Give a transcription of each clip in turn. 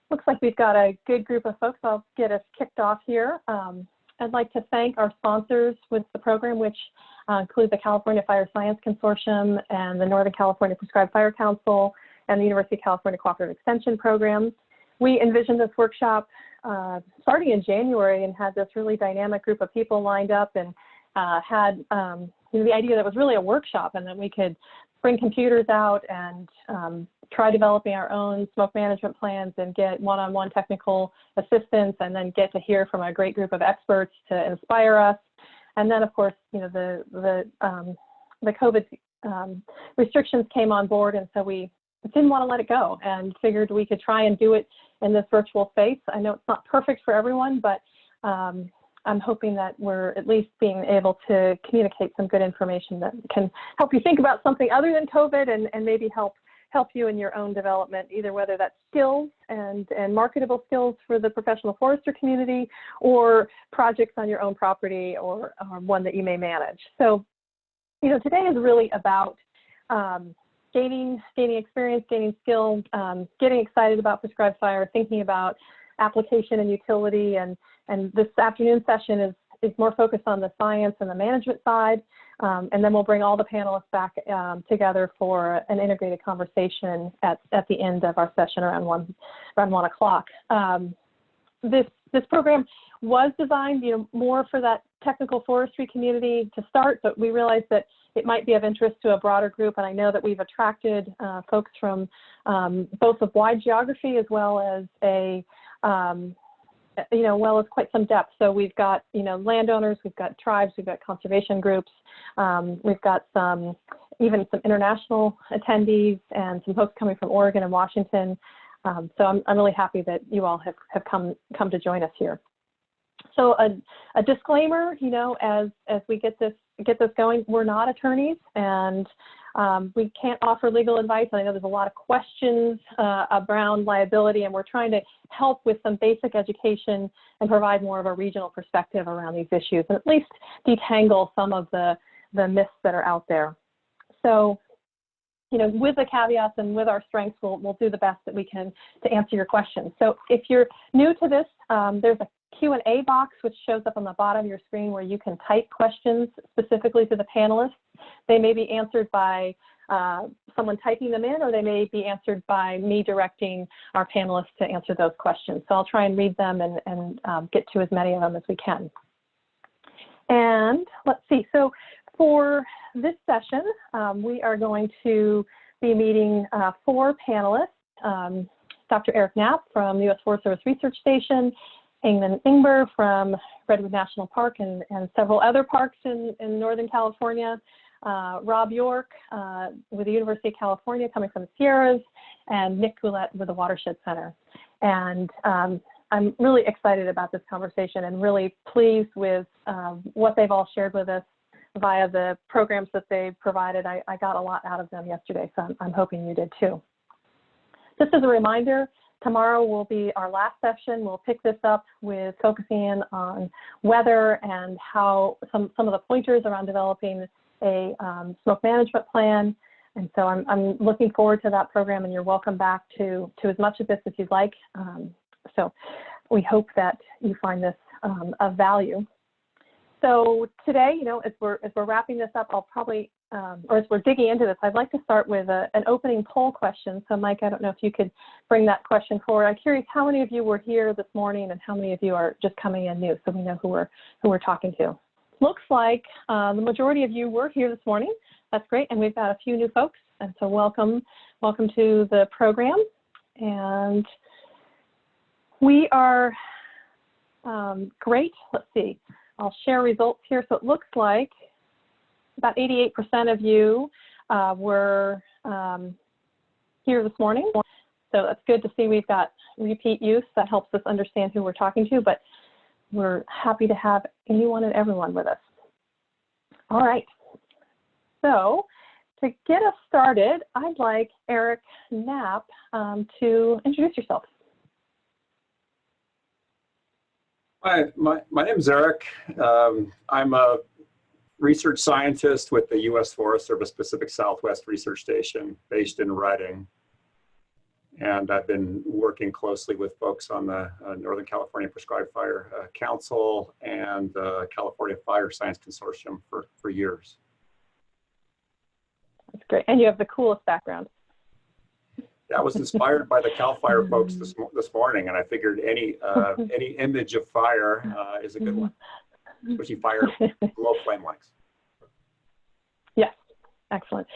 Looks like we've got a good group of folks. I'll get us kicked off here. I'd like to thank our sponsors with the program, which include the California Fire Science Consortium and the Northern California Prescribed Fire Council and the University of California Cooperative Extension Programs. We envisioned this workshop starting in January and had this really dynamic group of people lined up and had the idea that it was really a workshop and that we could bring computers out and try developing our own smoke management plans and get one-on-one technical assistance, and then get to hear from a great group of experts to inspire us. And then, of course, the COVID restrictions came on board, and so we didn't want to let it go and figured we could try and do it in this virtual space. I know it's not perfect for everyone, but I'm hoping that we're at least being able to communicate some good information that can help you think about something other than COVID and maybe help you in your own development, either whether that's skills and marketable skills for the professional forester community, or projects on your own property, or one that you may manage. So, today is really about gaining experience, gaining skill, getting excited about prescribed fire, thinking about application and utility, and this afternoon session is more focused on the science and the management side, and then we'll bring all the panelists back together for an integrated conversation at the end of our session around 1 o'clock. This program was designed, more for that technical forestry community to start, but we realized that it might be of interest to a broader group, and I know that we've attracted folks from both a wide geography as well as quite some depth. So we've got, landowners, we've got tribes, we've got conservation groups, we've got even some international attendees and some folks coming from Oregon and Washington. So I'm really happy that you all have come to join us here. So a disclaimer, as we get this going, we're not attorneys, and we can't offer legal advice. I know there's a lot of questions around liability, and we're trying to help with some basic education and provide more of a regional perspective around these issues, and at least detangle some of the myths that are out there. So, with the caveats and with our strengths, we'll do the best that we can to answer your questions. So if you're new to this, there's a Q&A box which shows up on the bottom of your screen where you can type questions specifically to the panelists. They may be answered by someone typing them in, or they may be answered by me directing our panelists to answer those questions. So I'll try and read them and get to as many of them as we can. And let's see, so for this session, we are going to be meeting 4 panelists, Dr. Eric Knapp from the U.S. Forest Service Research Station, Eamon Engber from Redwood National Park and several other parks in Northern California, Rob York with the University of California coming from the Sierras, and Nick Goulette with the Watershed Center. And I'm really excited about this conversation and really pleased with what they've all shared with us via the programs that they provided. I got a lot out of them yesterday, so I'm hoping you did too. Just as a reminder, tomorrow will be our last session. We'll pick this up with focusing in on weather and how some of the pointers around developing a smoke management plan. And so I'm looking forward to that program, and you're welcome back to as much of this as you'd like. So we hope that you find this of value. So today, as we're wrapping this up, I'll probably, or as we're digging into this, I'd like to start with an opening poll question. So Mike, I don't know if you could bring that question forward. I'm curious how many of you were here this morning and how many of you are just coming in new, so we know who we're talking to. Looks like the majority of you were here this morning. That's great, and we've got a few new folks, and so welcome to the program. And we are great. Let's see. I'll share results here. So it looks like about 88% of you were here this morning. So that's good to see. We've got repeat use. That helps us understand who we're talking to, but we're happy to have anyone and everyone with us. All right. So to get us started, I'd like Eric Knapp to introduce yourself. Hi, my name is Eric. I'm a research scientist with the U.S. Forest Service Pacific Southwest Research Station based in Redding. And I've been working closely with folks on the Northern California Prescribed Fire Council and the California Fire Science Consortium for years. That's great. And you have the coolest background. That was inspired by the Cal Fire folks this morning, and I figured any image of fire is a good one, especially fire below flame lengths. Yes, excellent.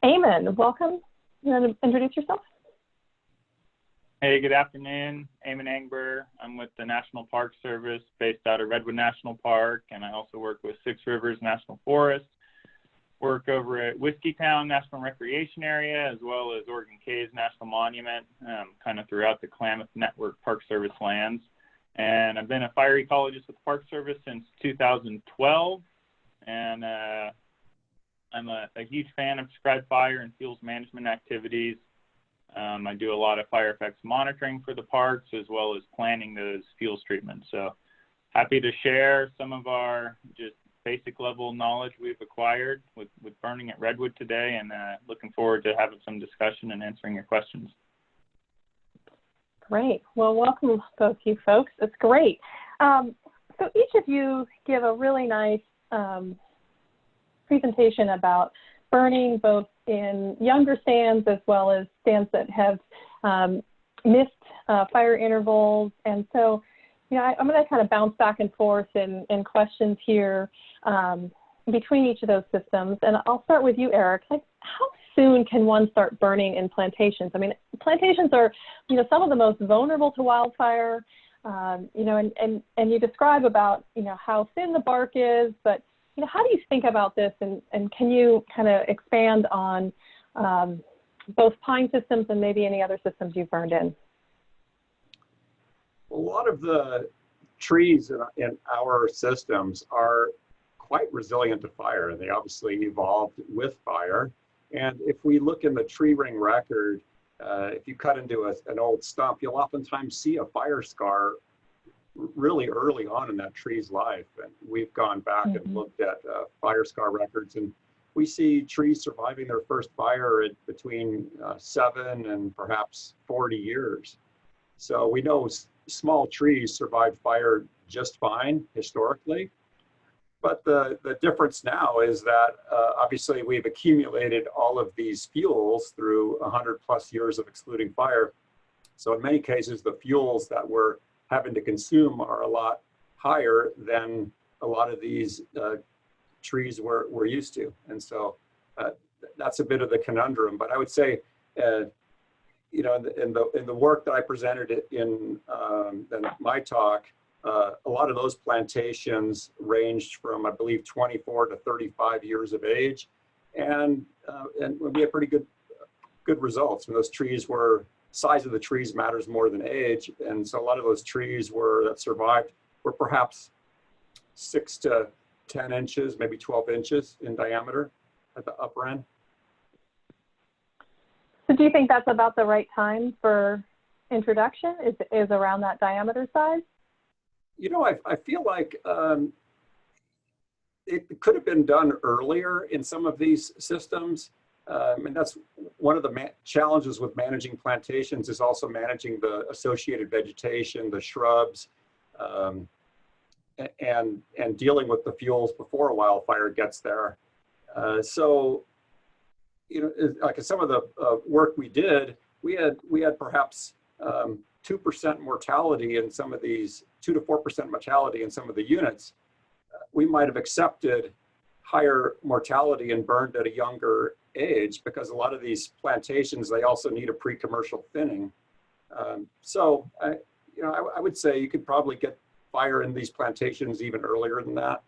Eamon, welcome. You want to introduce yourself? Hey, good afternoon. Eamon Engber. I'm with the National Park Service based out of Redwood National Park, and I also work with Six Rivers National Forest. Work over at Whiskeytown National Recreation Area, as well as Oregon Caves National Monument, kind of throughout the Klamath Network Park Service lands. And I've been a fire ecologist with the Park Service since 2012. And I'm a huge fan of prescribed fire and fuels management activities. I do a lot of fire effects monitoring for the parks, as well as planning those fuels treatments. So happy to share some of our just basic level knowledge we've acquired with burning at Redwood today, and looking forward to having some discussion and answering your questions. Great. Well, welcome both you folks. It's great. So each of you give a really nice presentation about burning, both in younger stands as well as stands that have missed fire intervals. And so, you know, I'm going to kind of bounce back and forth in questions here between each of those systems. And I'll start with you, Eric. Like, how soon can one start burning in plantations? I mean, plantations are, you know, some of the most vulnerable to wildfire, you know, and you describe about, you know, how thin the bark is, but, you know, how do you think about this? And can you kind of expand on both pine systems and maybe any other systems you've burned in? A lot of the trees in our systems are quite resilient to fire, and they obviously evolved with fire. And if we look in the tree ring record, if you cut into an old stump, you'll oftentimes see a fire scar really early on in that tree's life. And we've gone back and looked at fire scar records, and we see trees surviving their first fire at between 7 and perhaps 40 years. So we know small trees survive fire just fine historically. But the difference now is that obviously we've accumulated all of these fuels through 100+ years of excluding fire. So in many cases, the fuels that we're having to consume are a lot higher than a lot of these trees we're used to. And so that's a bit of the conundrum. But I would say, you know, in the work that I presented in my talk, a lot of those plantations ranged from, I believe, 24 to 35 years of age, and we had pretty good results. And those trees were, size of the trees matters more than age, and so a lot of those trees that survived were perhaps 6 to 10 inches, maybe 12 inches in diameter at the upper end. So do you think that's about the right time for introduction, is around that diameter size? You know, I feel like it could have been done earlier in some of these systems. And that's one of the challenges with managing plantations, is also managing the associated vegetation, the shrubs, and dealing with the fuels before a wildfire gets there. So, you know, like some of the work we did, we had perhaps 2% mortality in some of these, 2 to 4% mortality in some of the units. We might have accepted higher mortality and burned at a younger age, because a lot of these plantations, they also need a pre-commercial thinning. So I would say you could probably get fire in these plantations even earlier than that.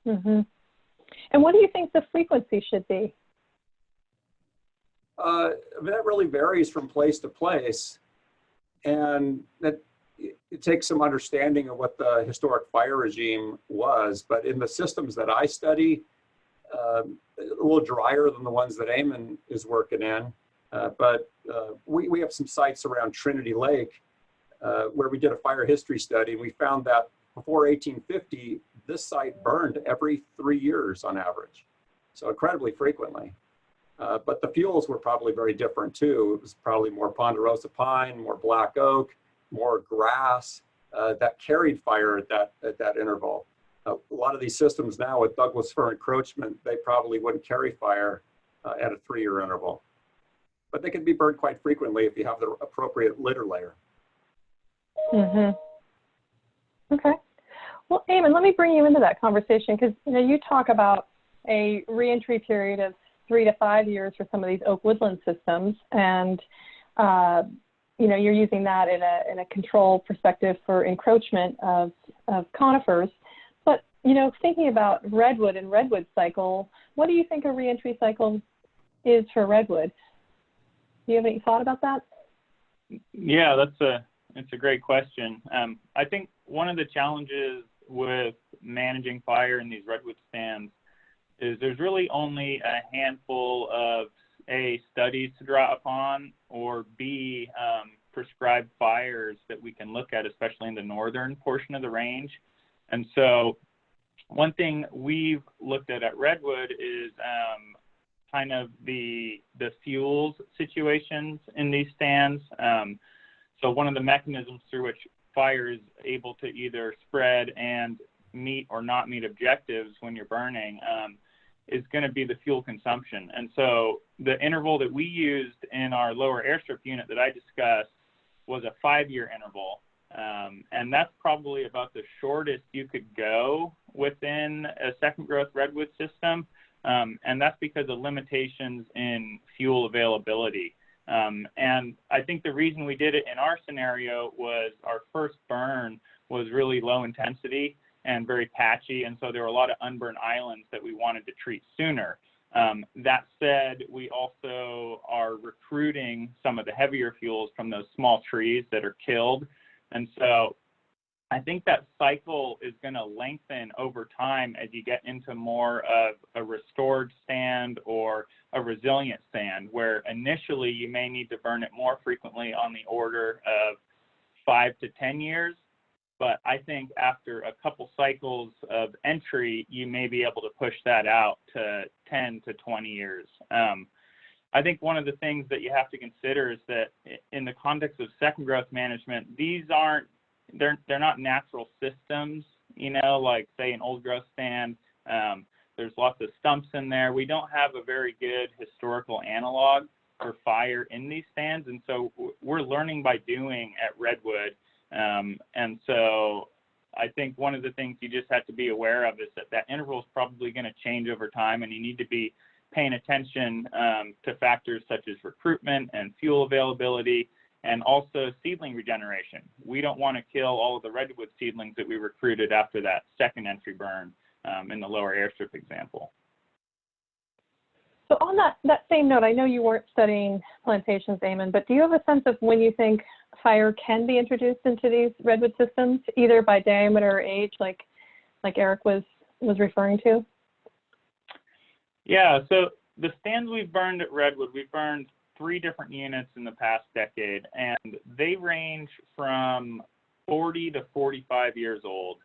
Mm-hmm. And what do you think the frequency should be? I mean, that really varies from place to place, and that it takes some understanding of what the historic fire regime was. But in the systems that I study, a little drier than the ones that Eamon is working in. But we have some sites around Trinity Lake where we did a fire history study, and we found that before 1850, this site burned every 3 years on average, so incredibly frequently. But the fuels were probably very different too. It was probably more Ponderosa pine, more black oak, more grass that carried fire at that interval. A lot of these systems now with Douglas-fir encroachment, they probably wouldn't carry fire at a 3-year interval. But they can be burned quite frequently if you have the appropriate litter layer. Okay. Well, Eamon, let me bring you into that conversation because you talk about a reentry period of 3 to 5 years for some of these oak woodland systems, and you're using that in a control perspective for encroachment of conifers. But thinking about redwood and redwood cycle, what do you think a reentry cycle is for redwood? Do you have any thought about that? Yeah, it's a great question. I think one of the challenges with managing fire in these redwood stands is there's really only a handful of A, studies to draw upon, or B, prescribed fires that we can look at, especially in the northern portion of the range. And so one thing we've looked at Redwood is kind of the fuels situations in these stands. So one of the mechanisms through which fire is able to either spread and meet or not meet objectives when you're burning is going to be the fuel consumption. And so the interval that we used in our lower airstrip unit that I discussed was a 5-year interval. And that's probably about the shortest you could go within a second growth redwood system. And that's because of limitations in fuel availability. And I think the reason we did it in our scenario was our first burn was really low intensity and very patchy. And so there were a lot of unburned islands that we wanted to treat sooner. That said, we also are recruiting some of the heavier fuels from those small trees that are killed. And so I think that cycle is going to lengthen over time as you get into more of a restored stand or a resilient stand, where initially you may need to burn it more frequently on the order of 5 to 10 years. But I think after a couple cycles of entry, you may be able to push that out to 10 to 20 years. I think one of the things that you have to consider is that in the context of second growth management, they're not natural systems, like say an old growth stand. There's lots of stumps in there. We don't have a very good historical analog for fire in these stands. And so we're learning by doing at Redwood. And so I think one of the things you just have to be aware of is that interval is probably going to change over time, and you need to be paying attention to factors such as recruitment and fuel availability, and also seedling regeneration. We don't want to kill all of the redwood seedlings that we recruited after that second entry burn in the lower airstrip example. So on that same note, I know you weren't studying plantations, Eamon, but do you have a sense of when you think fire can be introduced into these redwood systems, either by diameter or age, like Eric was referring to? Yeah, so the stands we've burned at Redwood, we've burned 3 different units in the past decade, and they range from 40 to 45 years old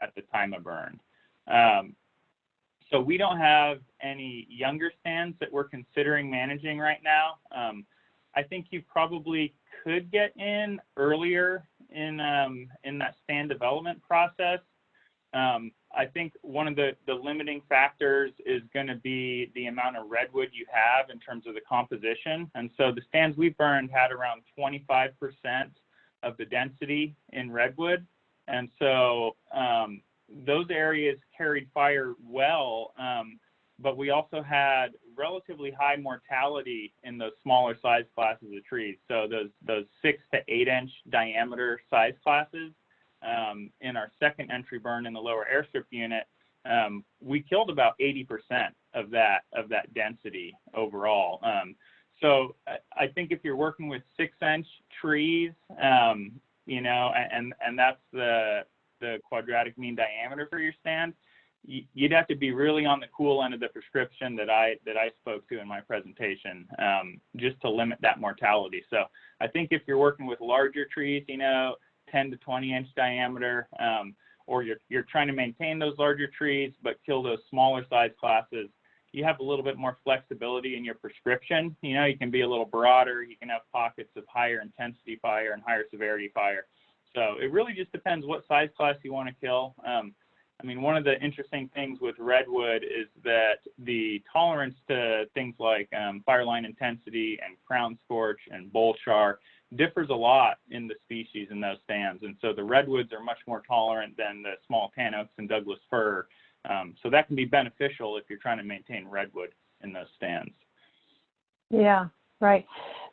at the time of burn. So we don't have any younger stands that we're considering managing right now. I think you probably could get in earlier in that stand development process. I think one of the limiting factors is going to be the amount of redwood you have in terms of the composition. And so the stands we burned had around 25% of the density in redwood. And so those areas carried fire well, but we also had relatively high mortality in those smaller size classes of trees. So those 6 to 8 inch diameter size classes. In our second entry burn in the lower airstrip unit, we killed about 80% of that density overall. So I think if you're working with 6-inch trees, and that's the quadratic mean diameter for your stand, you'd have to be really on the cool end of the prescription that I spoke to in my presentation, just to limit that mortality. So I think if you're working with larger trees, 10 to 20 inch diameter, or you're trying to maintain those larger trees but kill those smaller size classes, you have a little bit more flexibility in your prescription. You know, you can be a little broader. You can have pockets of higher intensity fire and higher severity fire. So it really just depends what size class you want to kill. I mean, one of the interesting things with redwood is that the tolerance to things like fire line intensity and crown scorch and bull char differs a lot in the species in those stands. And so the redwoods are much more tolerant than the small tan oaks and Douglas-fir. So that can be beneficial if you're trying to maintain redwood in those stands. Yeah, right.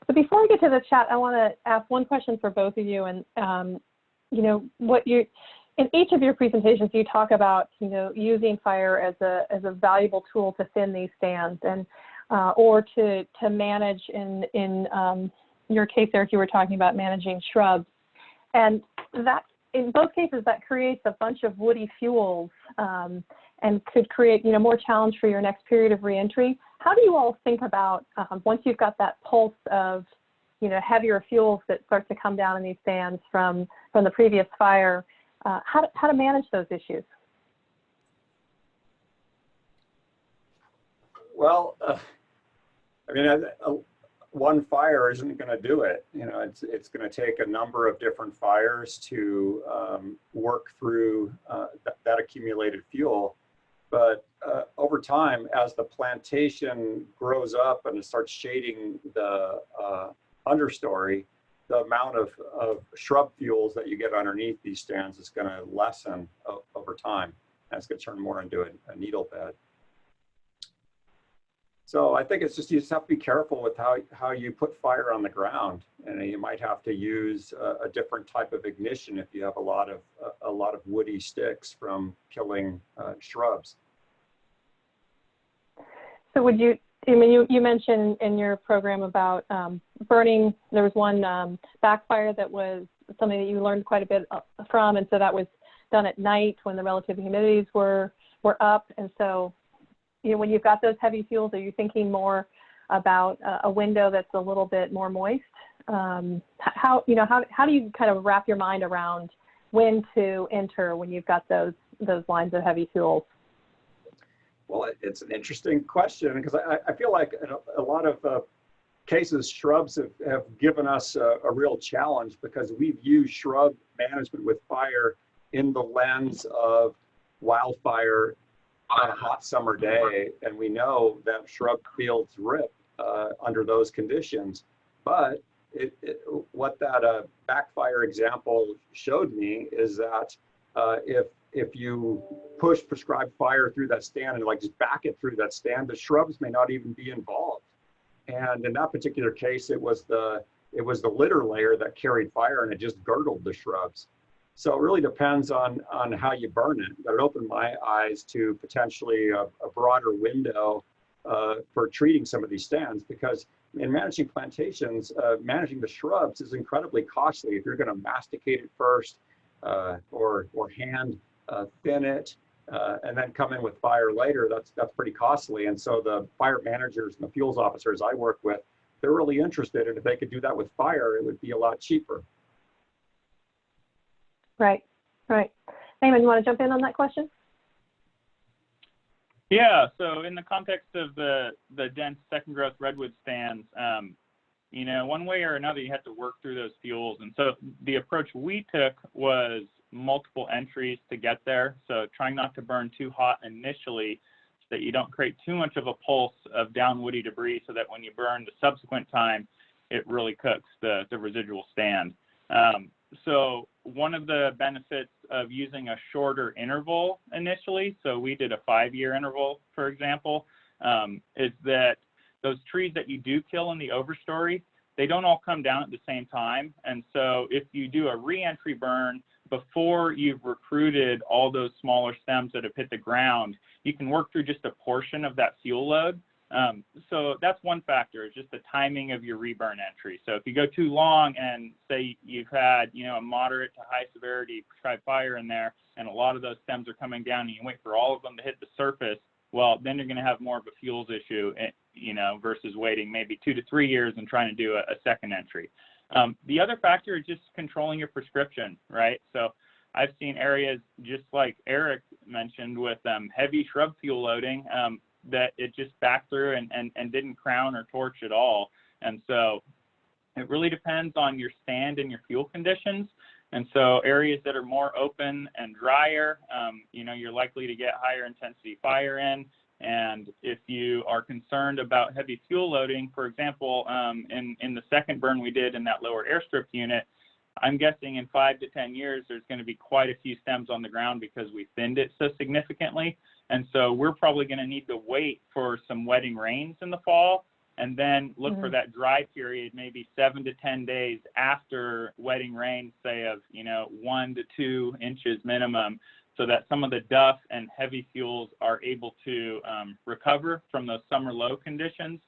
So before we get to the chat, I want to ask one question for both of you. And, you know, in each of your presentations, you talk about, you know, using fire as a valuable tool to thin these stands and or to manage in your case, Eric, you were talking about managing shrubs. And that, in both cases, that creates a bunch of woody fuels and could create, you know, more challenge for your next period of reentry. How do you all think about, once you've got that pulse of, you know, heavier fuels that start to come down in these stands from the previous fire, how to manage those issues? Well, I mean, one fire isn't going to do it. You know, it's going to take a number of different fires to work through that accumulated fuel. But over time, as the plantation grows up and it starts shading the understory, the amount of shrub fuels that you get underneath these stands is going to lessen over time. And it's going to turn more into a needle bed. So I think it's just, you just have to be careful with how you put fire on the ground. And you might have to use a different type of ignition if you have a lot of woody sticks from killing shrubs. So would you, I mean, you mentioned in your program about burning. There was one backfire that was something that you learned quite a bit from, and so that was done at night when the relative humidities were up. And so, you know, when you've got those heavy fuels, are you thinking more about a window that's a little bit more moist? How do you kind of wrap your mind around when to enter when you've got those lines of heavy fuels? Well, it's an interesting question because I feel like in a lot of cases, shrubs have given us a real challenge because we've used shrub management with fire in the lens of wildfire on a hot summer day, and we know that shrub fields rip under those conditions. But what that backfire example showed me is that if you push prescribed fire through that stand and like just back it through that stand, the shrubs may not even be involved. And in that particular case, it was the litter layer that carried fire and it just girdled the shrubs. So it really depends on how you burn it. But it opened my eyes to potentially a broader window for treating some of these stands, because in managing plantations, managing the shrubs is incredibly costly. If you're going to masticate it first or hand thin it and then come in with fire later, that's pretty costly. And so the fire managers and the fuels officers I work with, they're really interested, and if they could do that with fire, it would be a lot cheaper. Right. Eamon, you want to jump in on that question? Yeah, so in the context of the dense second growth redwood stands, you know, one way or another, you have to work through those fuels. And so the approach we took was multiple entries to get there. So trying not to burn too hot initially so that you don't create too much of a pulse of down woody debris, so that when you burn the subsequent time, it really cooks the residual stand. So one of the benefits of using a shorter interval initially, so we did a 5-year interval, for example, is that those trees that you do kill in the overstory, they don't all come down at the same time. And so if you do a re-entry burn before you've recruited all those smaller stems that have hit the ground, you can work through just a portion of that fuel load. So that's one factor, is just the timing of your reburn entry. So if you go too long and say you've had, you know, a moderate to high severity prescribed fire in there, and a lot of those stems are coming down, and you wait for all of them to hit the surface, well, then you're going to have more of a fuels issue, you know, versus waiting maybe 2 to 3 years and trying to do a second entry. The other factor is just controlling your prescription, right? So I've seen areas just like Eric mentioned with heavy shrub fuel loading. that it just backed through and didn't crown or torch at all. And so it really depends on your stand and your fuel conditions. And so areas that are more open and drier, you're likely to get higher intensity fire in. And if you are concerned about heavy fuel loading, for example, in the second burn we did in that lower airstrip unit, I'm guessing in 5 to 10 years, there's going to be quite a few stems on the ground because we thinned it so significantly. And so we're probably going to need to wait for some wetting rains in the fall and then look for that dry period, maybe 7 to 10 days after wetting rains, say of, 1 to 2 inches minimum, so that some of the duff and heavy fuels are able to recover from those summer low conditions.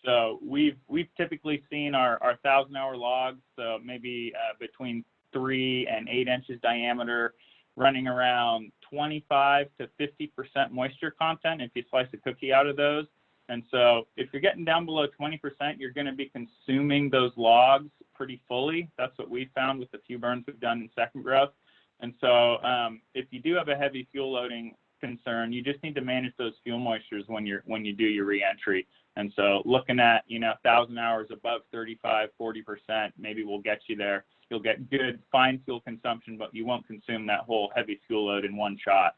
So we've typically seen our 1,000-hour logs, so maybe between 3 and 8 inches diameter, running around 25 to 50% moisture content if you slice a cookie out of those. And so if you're getting down below 20%, you're going to be consuming those logs pretty fully. That's what we found with the few burns we've done in second growth. And so if you do have a heavy fuel loading concern, you just need to manage those fuel moistures when you do your reentry. And so looking at, 1,000 hours above 35, 40%, maybe we'll get you there. You'll get good fine fuel consumption, but you won't consume that whole heavy fuel load in one shot.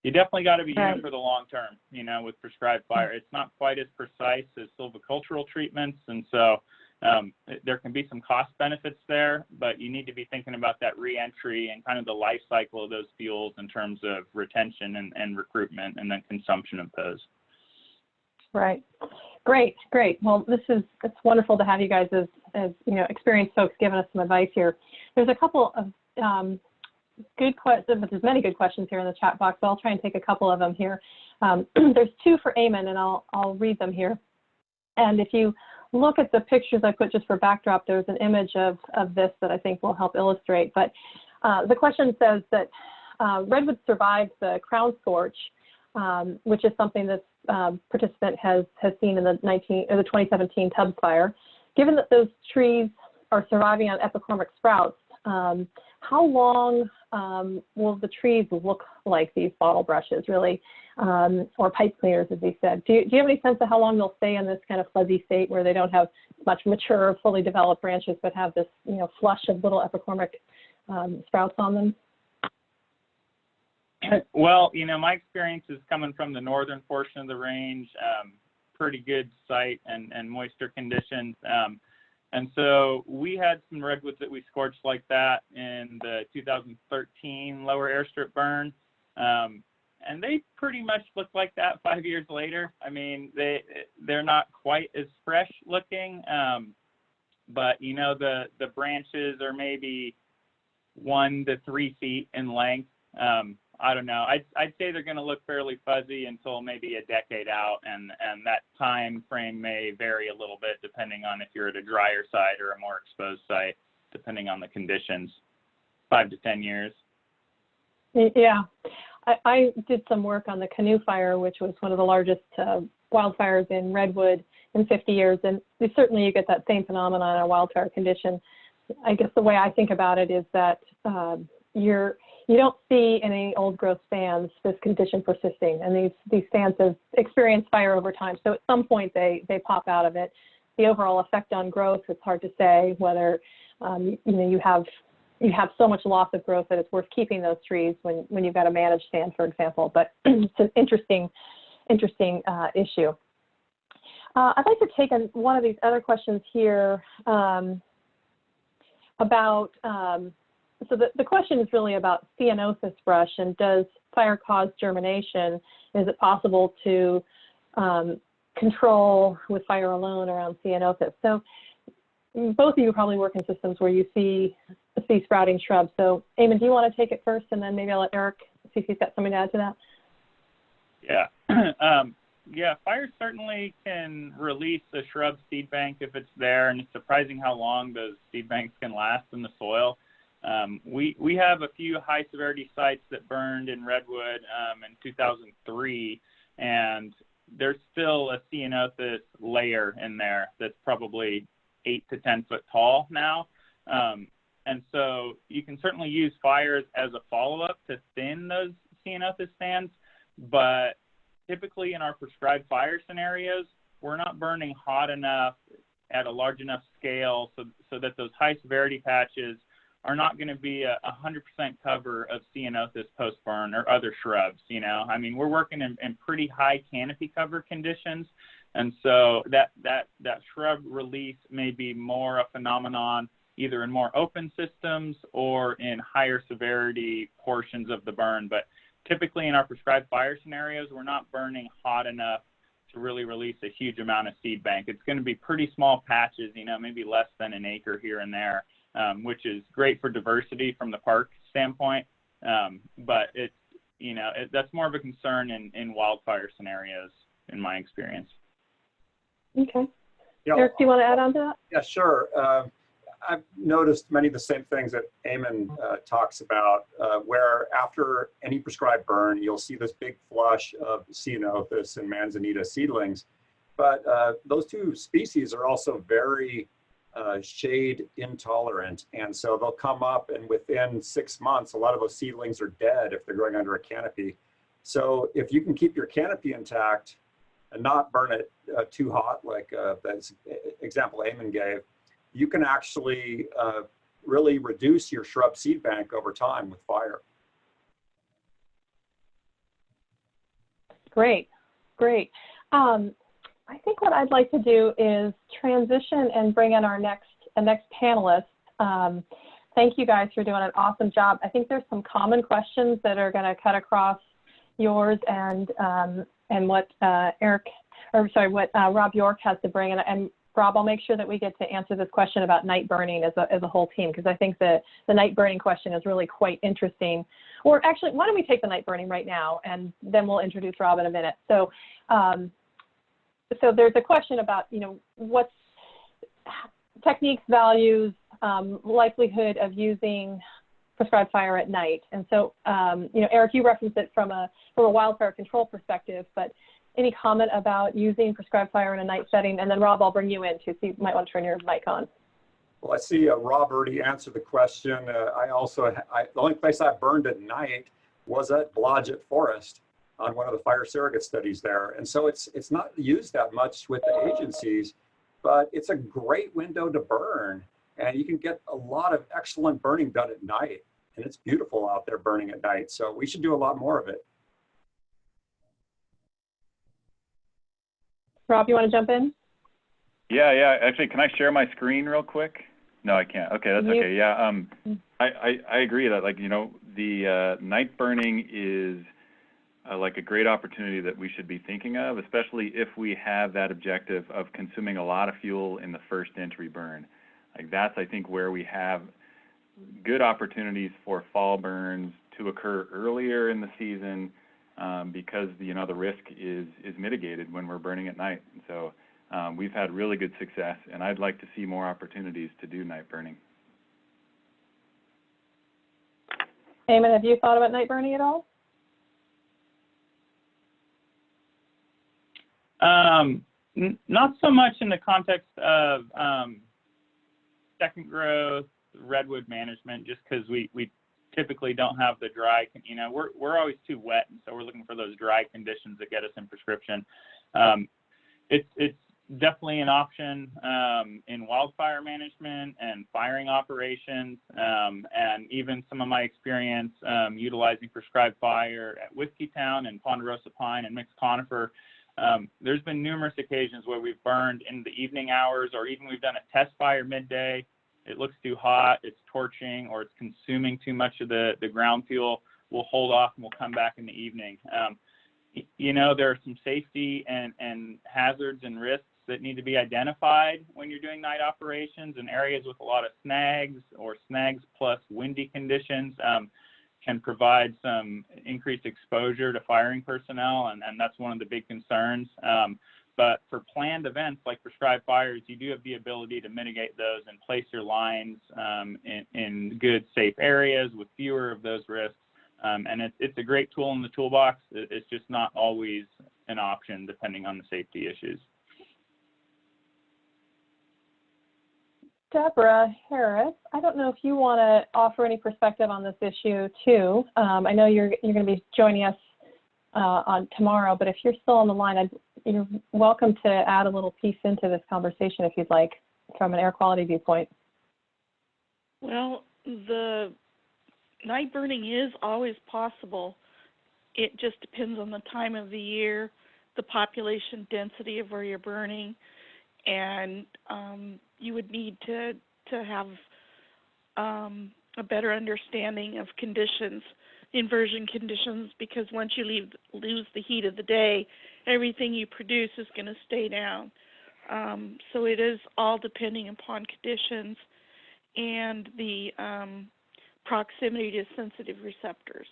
You definitely got to be in for the long term, with prescribed fire. It's not quite as precise as silvicultural treatments. And so there can be some cost benefits there, but you need to be thinking about that reentry and kind of the life cycle of those fuels in terms of retention and recruitment and then consumption of those. Right. Great. Well, it's wonderful to have you guys as experienced folks giving us some advice here. There's a couple of good questions, but there's many good questions here in the chat box, so I'll try and take a couple of them here. There's 2 for Eamon, and I'll read them here. And if you look at the pictures I put just for backdrop, there's an image of this that I think will help illustrate. But the question says that redwood survived the crown scorch, which is something this participant has seen in the 2017 Tubbs fire. Given that those trees are surviving on epichromtic sprouts, how long will the trees look like these bottle brushes, really, or pipe cleaners, as he said? Do you have any sense of how long they'll stay in this kind of fuzzy state where they don't have much mature, fully developed branches, but have this, flush of little epichromtic sprouts on them? Well, my experience is coming from the northern portion of the range, pretty good site and moisture conditions. And so we had some redwoods that we scorched like that in the 2013 lower airstrip burn. And they pretty much look like that 5 years later. I mean, they're not quite as fresh looking, but the branches are maybe 1 to 3 feet in length. I don't know. I'd say they're going to look fairly fuzzy until maybe a decade out, and that time frame may vary a little bit depending on if you're at a drier site or a more exposed site, depending on the conditions. 5 to 10 years. Yeah. I did some work on the Canoe Fire, which was one of the largest wildfires in Redwood in 50 years, and certainly you get that same phenomenon in a wildfire condition. I guess the way I think about it is that you don't see in any old growth stands this condition persisting, and these stands have experienced fire over time. So at some point they pop out of it. The overall effect on growth, it's hard to say whether you have so much loss of growth that it's worth keeping those trees when you've got a managed stand, for example. But it's an interesting issue. I'd like to take one of these other questions here about. So the question is really about ceanothus brush, and does fire cause germination? Is it possible to control with fire alone around ceanothus? So both of you probably work in systems where you see sprouting shrubs. So Eamon, do you want to take it first, and then maybe I'll let Eric see if he's got something to add to that? Yeah. Yeah, fire certainly can release a shrub seed bank if it's there, and it's surprising how long those seed banks can last in the soil. We have a few high severity sites that burned in Redwood in 2003, and there's still a ceanothus layer in there that's probably 8 to 10 foot tall now. And so you can certainly use fires as a follow-up to thin those ceanothus stands, but typically in our prescribed fire scenarios, we're not burning hot enough at a large enough scale so that those high severity patches are not going to be a 100% cover of ceanothus post-burn or other shrubs, you know. I mean, we're working in pretty high canopy cover conditions, and so that shrub release may be more a phenomenon either in more open systems or in higher severity portions of the burn. But typically in our prescribed fire scenarios, we're not burning hot enough to really release a huge amount of seed bank. It's going to be pretty small patches, you know, maybe less than an acre here and there, which is great for diversity from the park standpoint. But it's, you know, that's more of a concern in wildfire scenarios, in my experience. Okay. Yeah, Eric, do you want to add on to that? Yeah, sure. I've noticed many of the same things that Eamon talks about, where after any prescribed burn, you'll see this big flush of ceanothus and manzanita seedlings. But those two species are also very shade intolerant. And so they'll come up, and within 6 months, a lot of those seedlings are dead if they're growing under a canopy. So if you can keep your canopy intact and not burn it too hot, like that example Eamon gave, you can actually really reduce your shrub seed bank over time with fire. Great, great. I think what I'd like to do is transition and bring in our next panelist. Thank you guys for doing an awesome job. I think there's some common questions that are going to cut across yours and what Rob York has to bring. And Rob, I'll make sure that we get to answer this question about night burning as a whole team, because I think the night burning question is really quite interesting. Or actually, why don't we take the night burning right now, and then we'll introduce Rob in a minute. So, so there's a question about, you know, what's techniques, values, likelihood of using prescribed fire at night. And so, you know, Eric, you referenced it from a wildfire control perspective, but any comment about using prescribed fire in a night setting? And then Rob, I'll bring you in too, so you might want to turn your mic on. Well, I see Rob already answered the question. The only place I burned at night was at Blodgett Forest on one of the fire surrogate studies there. And so it's not used that much with the agencies, but it's a great window to burn. And you can get a lot of excellent burning done at night. And it's beautiful out there burning at night. So we should do a lot more of it. Rob, you want to jump in? Yeah. Actually, can I share my screen real quick? No, I can't. Okay, that's okay. Yeah. I agree that, like, you know, the night burning is like a great opportunity that we should be thinking of, especially if we have that objective of consuming a lot of fuel in the first entry burn. Like, that's, I think, where we have good opportunities for fall burns to occur earlier in the season, because the risk is mitigated when we're burning at night. And so we've had really good success, and I'd like to see more opportunities to do night burning. Eamon, have you thought about night burning at all? Not so much in the context of second growth, redwood management, just because we typically don't have the dry, we're always too wet, and so we're looking for those dry conditions that get us in prescription. It's definitely an option in wildfire management and firing operations, and even some of my experience utilizing prescribed fire at Whiskeytown and Ponderosa pine and mixed conifer. There's been numerous occasions where we've burned in the evening hours, or even we've done a test fire midday. It looks too hot, it's torching, or it's consuming too much of the ground fuel. We'll hold off and we'll come back in the evening. There are some safety and hazards and risks that need to be identified when you're doing night operations, and areas with a lot of snags or snags plus windy conditions can provide some increased exposure to firing personnel, and that's one of the big concerns. But for planned events like prescribed fires, you do have the ability to mitigate those and place your lines in good, safe areas with fewer of those risks. And it's a great tool in the toolbox. It's just not always an option depending on the safety issues. Deborah Harris, I don't know if you want to offer any perspective on this issue too. I know you're going to be joining us on tomorrow, but if you're still on the line, you're welcome to add a little piece into this conversation if you'd like, from an air quality viewpoint. Well, the night burning is always possible. It just depends on the time of the year, the population density of where you're burning, and you would need to have a better understanding of conditions, inversion conditions, because once you lose the heat of the day, everything you produce is going to stay down. So it is all depending upon conditions and the proximity to sensitive receptors.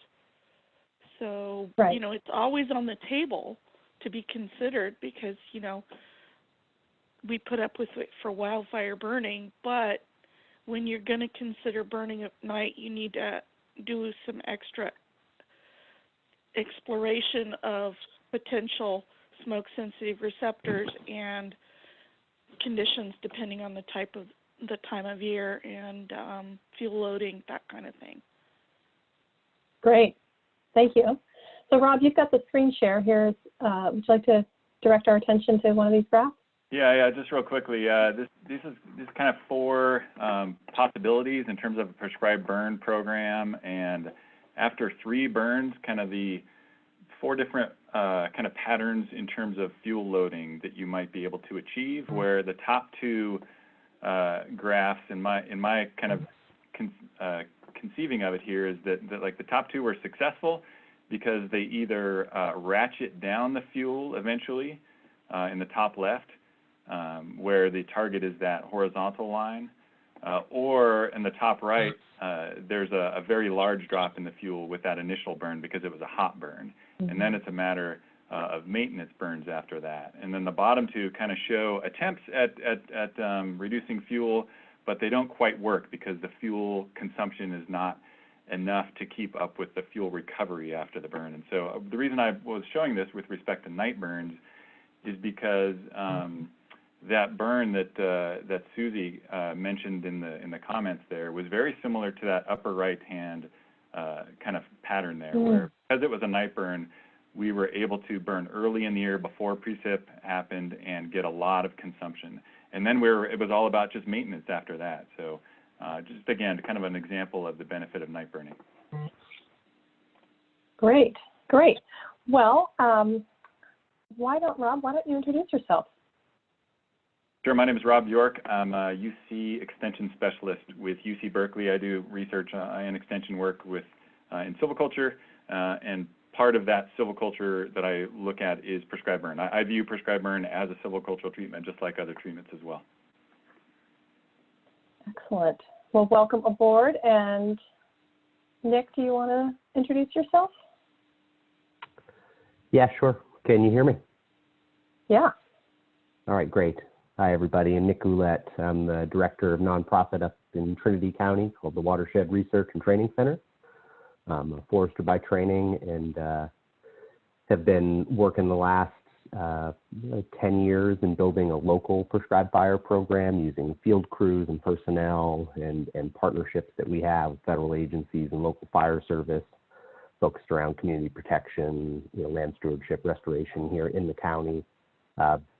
So, right. you know, it's always on the table to be considered because, you know, we put up with it for wildfire burning, but when you're going to consider burning at night, you need to do some extra exploration of potential smoke-sensitive receptors and conditions depending on the time of year and fuel loading, that kind of thing. Great, thank you. So Rob, you've got the screen share here. Would you like to direct our attention to one of these graphs? Yeah, just real quickly. This is kind of 4 possibilities in terms of a prescribed burn program, and after 3 burns, kind of the 4 different kind of patterns in terms of fuel loading that you might be able to achieve. Where the top 2 graphs in my kind of conceiving of it here is that like the top 2 were successful because they either ratchet down the fuel eventually in the top left, where the target is that horizontal line, or in the top right, there's a very large drop in the fuel with that initial burn because it was a hot burn. Mm-hmm. And then it's a matter of maintenance burns after that. And then the bottom 2 kind of show attempts at reducing fuel, but they don't quite work because the fuel consumption is not enough to keep up with the fuel recovery after the burn. And so the reason I was showing this with respect to night burns is because that burn that Susie mentioned in the comments there was very similar to that upper right hand kind of pattern there, where because it was a night burn, we were able to burn early in the year before precip happened and get a lot of consumption. And then it was all about just maintenance after that. So just again, kind of an example of the benefit of night burning. Great. Well, Rob, why don't you introduce yourself? Sure, my name is Rob York. I'm a UC Extension Specialist with UC Berkeley. I do research and extension work in silviculture, and part of that silviculture that I look at is prescribed burn. I view prescribed burn as a silvicultural treatment, just like other treatments as well. Excellent. Well, welcome aboard. And Nick, do you want to introduce yourself? Yeah, sure. Can you hear me? Yeah. All right, great. Hi, everybody. I'm Nick Goulette. I'm the director of nonprofit up in Trinity County called the Watershed Research and Training Center. I'm a forester by training and have been working the last 10 years in building a local prescribed fire program using field crews and personnel and partnerships that we have with federal agencies and local fire service focused around community protection, land stewardship, restoration here in the county.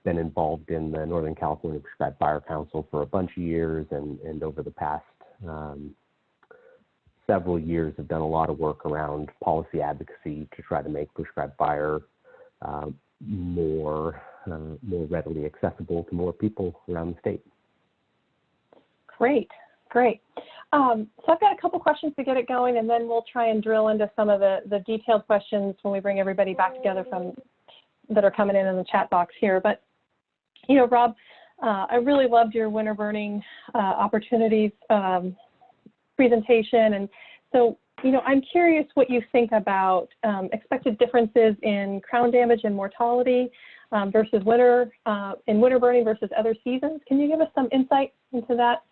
Been involved in the Northern California Prescribed Fire Council for a bunch of years, and over the past several years have done a lot of work around policy advocacy to try to make prescribed fire more readily accessible to more people around the state. Great. So I've got a couple questions to get it going, and then we'll try and drill into some of the detailed questions when we bring everybody back together that are coming in the chat box here. But, Rob, I really loved your winter burning opportunities presentation. And so, I'm curious what you think about expected differences in crown damage and mortality versus winter burning versus other seasons. Can you give us some insight into that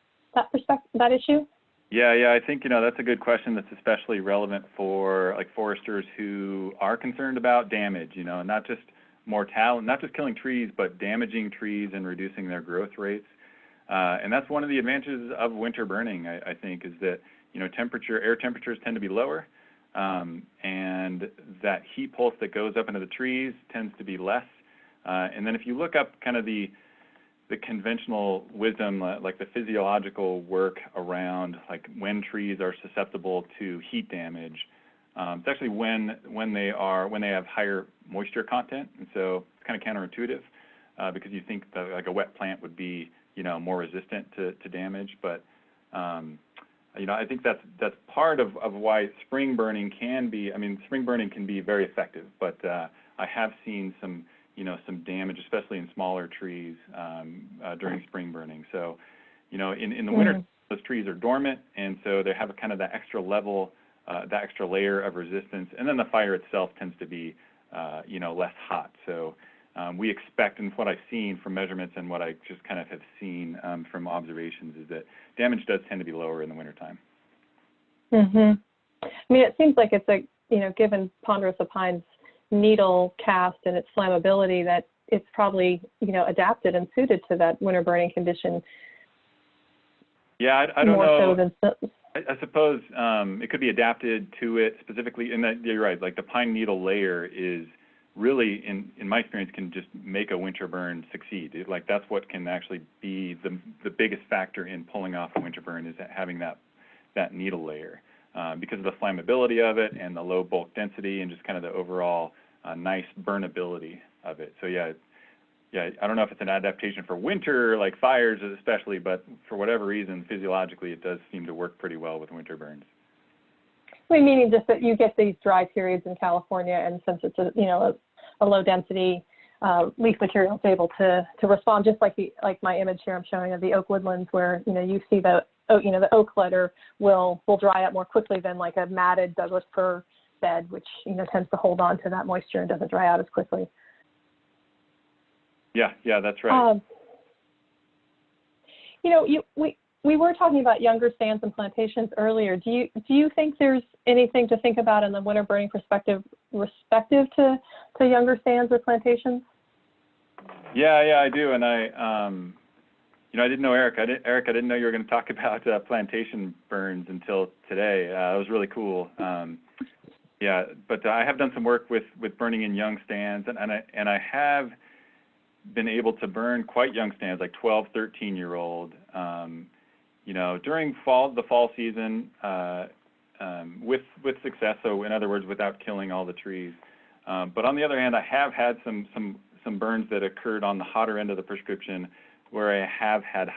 perspective, that issue? Yeah, I think, that's a good question that's especially relevant for like foresters who are concerned about damage, not just mortality, not just killing trees, but damaging trees and reducing their growth rates. And that's one of the advantages of winter burning, I think, is that, air temperatures tend to be lower. and that heat pulse that goes up into the trees tends to be less. And then if you look up kind of the conventional wisdom, like the physiological work around like when trees are susceptible to heat damage, it's actually when they have higher moisture content, and so it's kind of counterintuitive because you think that like a wet plant would be more resistant to damage, but I think that's part of why spring burning can be. I mean, spring burning can be very effective, but I have seen some damage, especially in smaller trees during spring burning. So, in the winter, those trees are dormant, and so they have kind of that extra level, that extra layer of resistance, and then the fire itself tends to be, less hot. So we expect, and what I've seen from measurements and what I just kind of have seen from observations is that damage does tend to be lower in the wintertime. I mean, it seems like it's given Ponderosa pine's needle cast and its flammability, that it's probably, adapted and suited to that winter burning condition. Yeah, I don't know. More so than I suppose it could be adapted to it specifically, in that you're right, like the pine needle layer is really, in my experience, can just make a winter burn succeed. Like that's what can actually be the biggest factor in pulling off a winter burn, is having that needle layer because of the flammability of it and the low bulk density and just kind of the overall nice burnability of it. So yeah, I don't know if it's an adaptation for winter, like fires especially, but for whatever reason, physiologically, it does seem to work pretty well with winter burns. I mean, meaning just that you get these dry periods in California, and since it's a low density leaf material, it's able to respond just like my image here I'm showing of the oak woodlands, where you see the oak letter will dry up more quickly than like a matted Douglas-fir bed, which tends to hold on to that moisture and doesn't dry out as quickly. Yeah, that's right. We were talking about younger stands and plantations earlier. Do you think there's anything to think about in the winter burning perspective respective to younger stands or plantations? Yeah, I do, and I didn't know Eric. I didn't know you were going to talk about plantation burns until today. It was really cool. But I have done some work with burning in young stands, and I have been able to burn quite young stands, like 12, 13-year-old, during the fall season with success. So in other words, without killing all the trees. But on the other hand, I have had some burns that occurred on the hotter end of the prescription, where I have had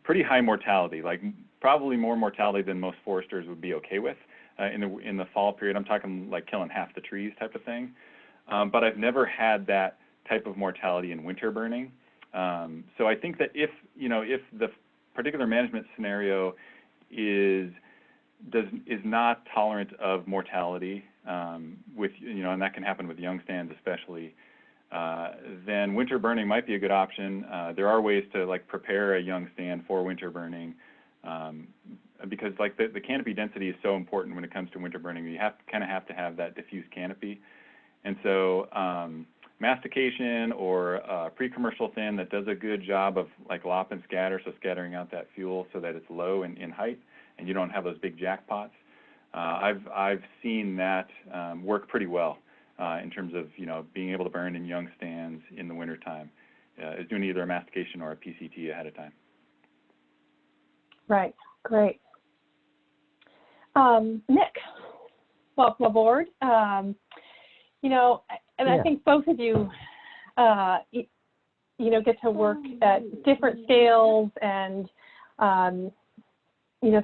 pretty high mortality, like probably more mortality than most foresters would be okay with in the fall period. I'm talking like killing half the trees type of thing. But I've never had that type of mortality in winter burning. So I think that if the particular management scenario is not tolerant of mortality, and that can happen with young stands especially, then winter burning might be a good option. There are ways to like prepare a young stand for winter burning, because like the canopy density is so important when it comes to winter burning. You have to have that diffuse canopy, and so mastication or pre-commercial thin that does a good job of like lop and scatter, so scattering out that fuel so that it's low in height and you don't have those big jackpots. I've seen that work pretty well in terms of being able to burn in young stands in the wintertime, is doing either a mastication or a PCT ahead of time. Right, great. Nick, welcome aboard. I think both of you, get to work at different scales and,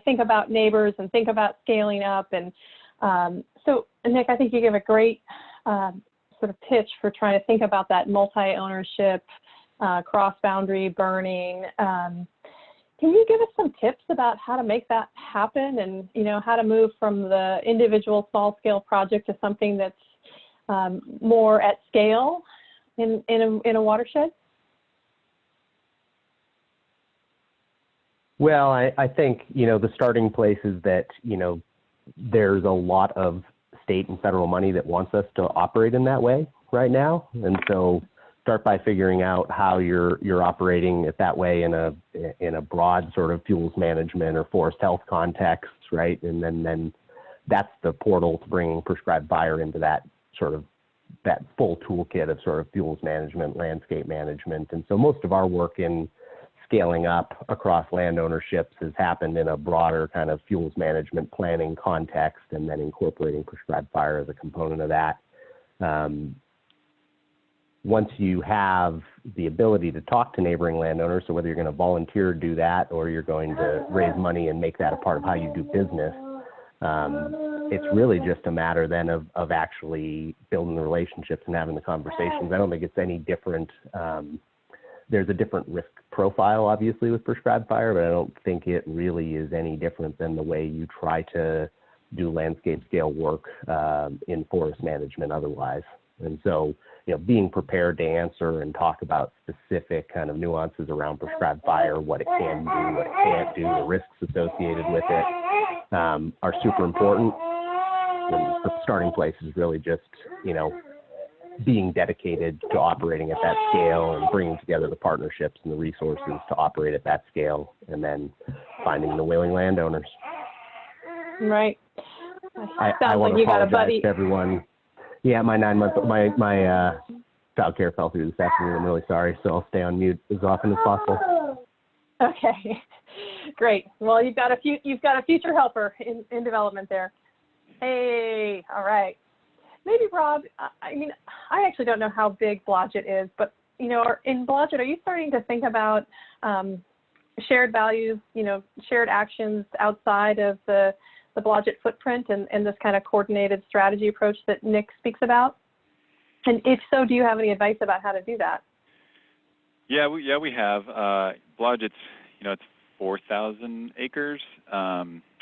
think about neighbors and think about scaling up. And so, Nick, I think you gave a great sort of pitch for trying to think about that multi-ownership, cross-boundary burning. Can you give us some tips about how to make that happen, and how to move from the individual small-scale project to something that's more at scale in a watershed? Well, I think, the starting place is that, there's a lot of state and federal money that wants us to operate in that way right now. And so start by figuring out how you're operating it that way in a broad sort of fuels management or forest health context, right? And then that's the portal to bringing prescribed fire into that sort of that full toolkit of sort of fuels management, landscape management. And so most of our work in scaling up across land ownerships has happened in a broader kind of fuels management planning context, and then incorporating prescribed fire as a component of that. Once you have the ability to talk to neighboring landowners, so whether you're going to volunteer to do that or you're going to raise money and make that a part of how you do business, it's really just a matter then of actually building the relationships and having the conversations. I don't think it's any different. There's a different risk profile, obviously, with prescribed fire, but I don't think it really is any different than the way you try to do landscape scale work in forest management otherwise. And so, being prepared to answer and talk about specific kind of nuances around prescribed fire, what it can do, what it can't do, the risks associated with it, are super important. And the starting place is really just, being dedicated to operating at that scale and bringing together the partnerships and the resources to operate at that scale, and then finding the willing landowners. Right. I want to apologize to everyone. Yeah, my 9-month, my child care fell through this afternoon. I'm really sorry, so I'll stay on mute as often as possible. Okay, great. Well, you've got a future helper in development there. Hey, all right. Maybe Rob. I actually don't know how big Blodgett is, but in Blodgett, are you starting to think about shared values, shared actions outside of the Blodgett footprint and this kind of coordinated strategy approach that Nick speaks about? And if so, do you have any advice about how to do that? Yeah, we have. Blodgett's, it's 4,000 acres.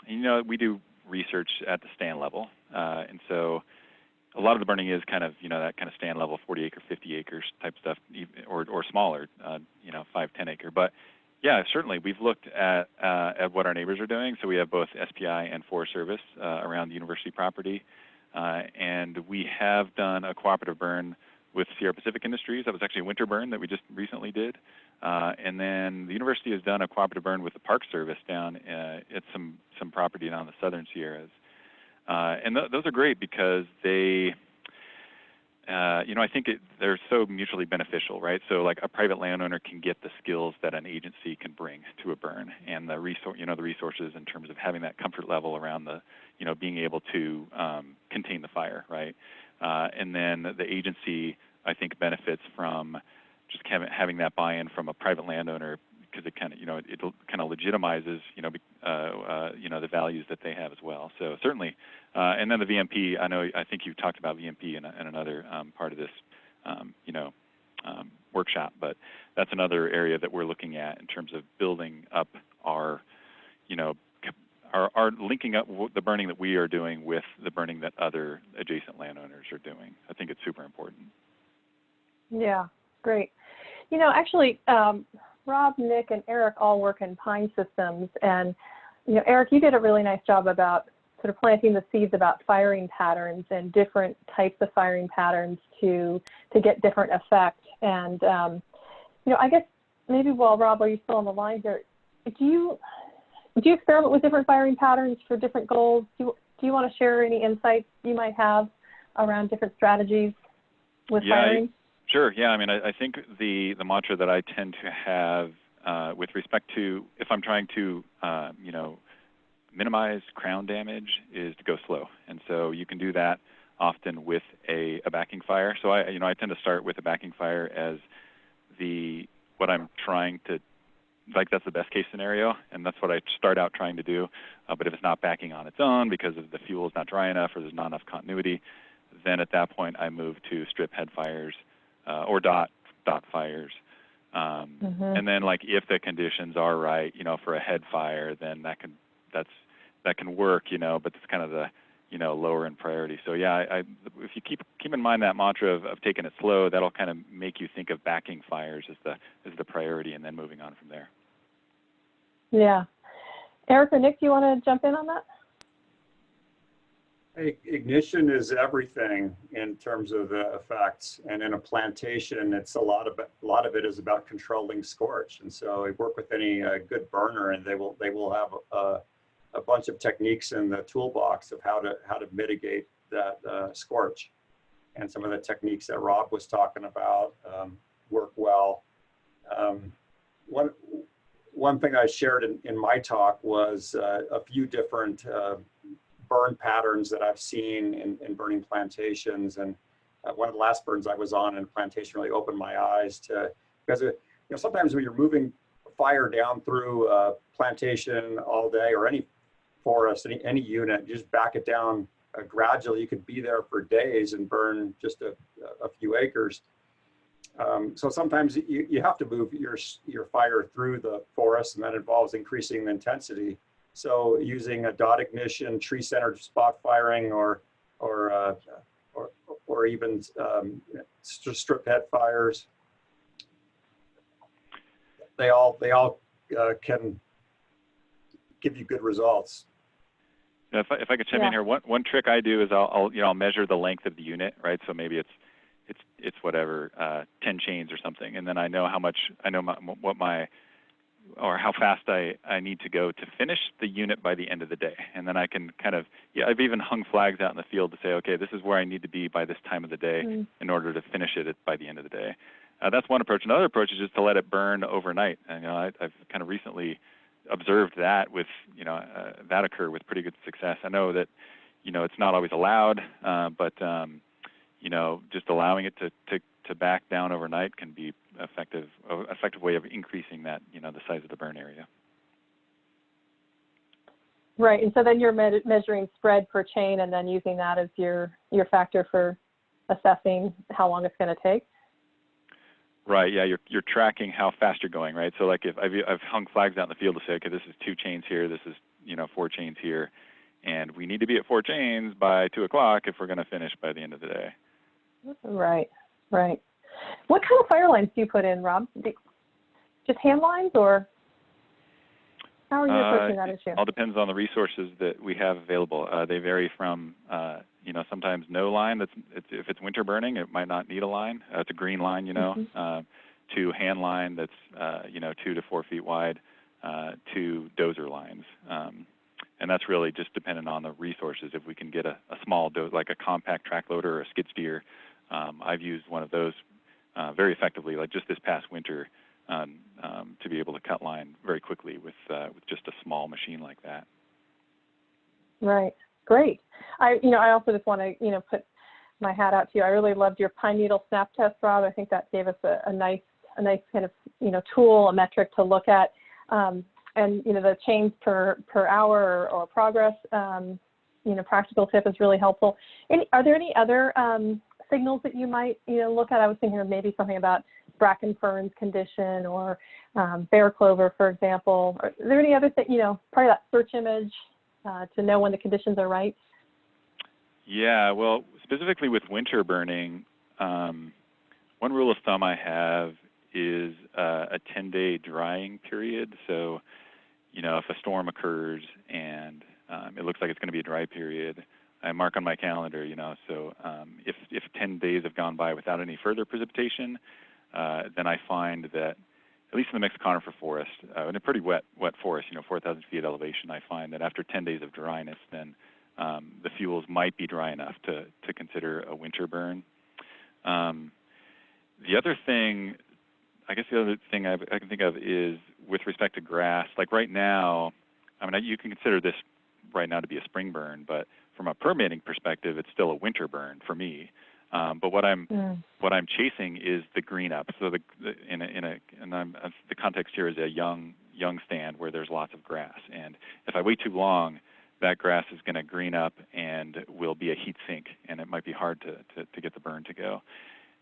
We do research at the stand level. And so a lot of the burning is kind of, that kind of stand level, 40 acre, 50 acres type stuff, or smaller, 5, 10 acre. But yeah, certainly. We've looked at what our neighbors are doing. So we have both SPI and Forest Service around the university property. And we have done a cooperative burn with Sierra Pacific Industries. That was actually a winter burn that we just recently did. And then the university has done a cooperative burn with the Park Service down at some property down in the southern Sierras. And those are great because they, I think they're so mutually beneficial, right? So like a private landowner can get the skills that an agency can bring to a burn, and the resources in terms of having that comfort level around the, being able to contain the fire, right? And then the agency, I think, benefits from just having that buy-in from a private landowner, because it kind of, it kind of legitimizes, the values that they have as well. So certainly, and then the VMP. I think you talked about VMP in another part of this, workshop, but that's another area that we're looking at in terms of building up our, our linking up the burning that we are doing with the burning that other adjacent landowners are doing. I think it's super important. Yeah, great. Actually, Rob, Nick, and Eric all work in pine systems, and Eric, you did a really nice job about sort of planting the seeds about firing patterns and different types of firing patterns to get different effect. And I guess maybe while Rob, are you still on the line here? Do you experiment with different firing patterns for different goals? Do you want to share any insights you might have around different strategies with firing? Sure. Yeah. I think the mantra that I tend to have with respect to if I'm trying to, minimize crown damage is to go slow. And so you can do that often with a backing fire. So I tend to start with a backing fire as what I'm trying to, that's the best case scenario, and that's what I start out trying to do. But if it's not backing on its own because of the fuel is not dry enough or there's not enough continuity, then at that point I move to strip head fires or dot fires. And then if the conditions are right, for a head fire, then that can work, but it's kind of the, lower in priority. So yeah, if you keep in mind that mantra of taking it slow, that'll kind of make you think of backing fires as the priority, and then moving on from there. Yeah. Eric or Nick, do you want to jump in on that? Ignition is everything in terms of the effects, and in a plantation, it's a lot of it is about controlling scorch. And so I work with any good burner, and they will have a bunch of techniques in the toolbox of how to mitigate that scorch. And some of the techniques that Rob was talking about work well. One thing I shared in my talk was a few different burn patterns that I've seen in burning plantations. And one of the last burns I was on in a plantation really opened my eyes to, because sometimes when you're moving fire down through a plantation all day, or any forest, any unit, you just back it down gradually. You could be there for days and burn just a few acres. So sometimes you have to move your fire through the forest, and that involves increasing the intensity. So using a dot ignition, tree-centered spot firing, or even strip head fires, they all can give you good results. If I could chime in here, one trick I do is I'll measure the length of the unit, right? So maybe it's whatever 10 chains or something, and then I know how fast I need to go to finish the unit by the end of the day, and then I can I've even hung flags out in the field to say, okay, this is where I need to be by this time of the day in order to finish it by the end of the day. That's one approach. Another approach is just to let it burn overnight, and I've kind of recently observed that with that occur with pretty good success. I know that it's not always allowed, but just allowing it to back down overnight can be effective way of increasing that the size of the burn area. Right, and so then you're measuring spread per chain, and then using that as your factor for assessing how long it's going to take. Right. Yeah, you're tracking how fast you're going, right? So like if I've hung flags out in the field to say, okay, this is 2 chains here, this is 4 chains here, and we need to be at 4 chains by 2 o'clock if we're going to finish by the end of the day. Right. What kind of fire lines do you put in, Rob? Just hand lines, or how are you approaching that issue? It all depends on the resources that we have available. They vary from sometimes no line. If it's winter burning, it might not need a line. It's a green line, to hand line that's 2 to 4 feet wide, to dozer lines. And that's really just dependent on the resources. If we can get a small like a compact track loader or a skid steer, I've used one of those very effectively, like just this past winter, to be able to cut line very quickly with just a small machine like that. Right. Great. I also just want to put my hat out to you. I really loved your pine needle snap test, Rob. I think that gave us a nice kind of tool, a metric to look at, and the chains per hour or progress. Practical tip is really helpful. Are there any other signals that you might look at? I was thinking of maybe something about bracken ferns condition, or bear clover, for example. Are there any other things, part of that search image to know when the conditions are right? Yeah, well, specifically with winter burning, one rule of thumb I have is a 10-day drying period. So, if a storm occurs and it looks like it's going to be a dry period, I mark on my calendar, so if 10 days have gone by without any further precipitation, then I find that, at least in the mixed conifer forest, in a pretty wet forest, 4,000 feet elevation, I find that after 10 days of dryness, then the fuels might be dry enough to consider a winter burn. The other thing I can think of is with respect to grass. Like right now, you can consider this right now to be a spring burn, but from a permitting perspective, it's still a winter burn for me. But what I'm chasing is the green up. So the context here is a young stand where there's lots of grass, and if I wait too long, that grass is going to green up and will be a heat sink, and it might be hard to get the burn to go.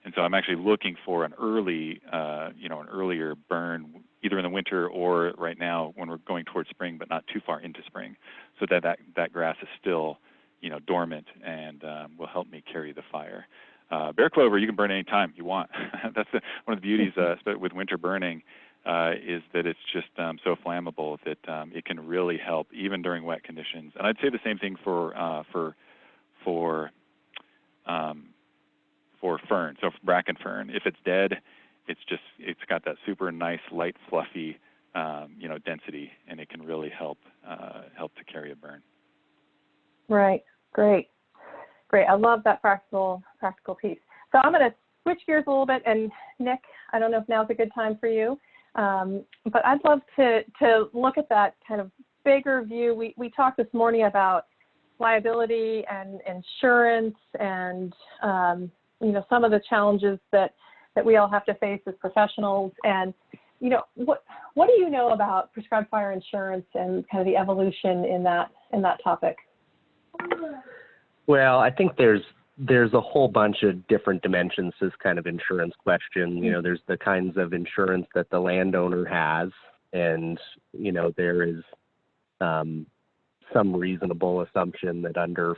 And so I'm actually looking for an earlier burn, either in the winter or right now when we're going towards spring, but not too far into spring, so that grass is still, dormant and will help me carry the fire. Bear clover, you can burn any time you want. That's one of the beauties with winter burning, is that it's just so flammable that it can really help even during wet conditions. And I'd say the same thing for fern. So bracken fern, if it's dead, it's got that super nice, light, fluffy density, and it can really help to carry a burn. Right. Great. I love that practical piece. So I'm going to switch gears a little bit, and Nick, I don't know if now's a good time for you, but I'd love to look at that kind of bigger view. We talked this morning about liability and insurance and some of the challenges that we all have to face as professionals. And what do you know about prescribed fire insurance and kind of the evolution in that topic? Well, I think there's a whole bunch of different dimensions to this kind of insurance question. There's the kinds of insurance that the landowner has, and there is some reasonable assumption that under,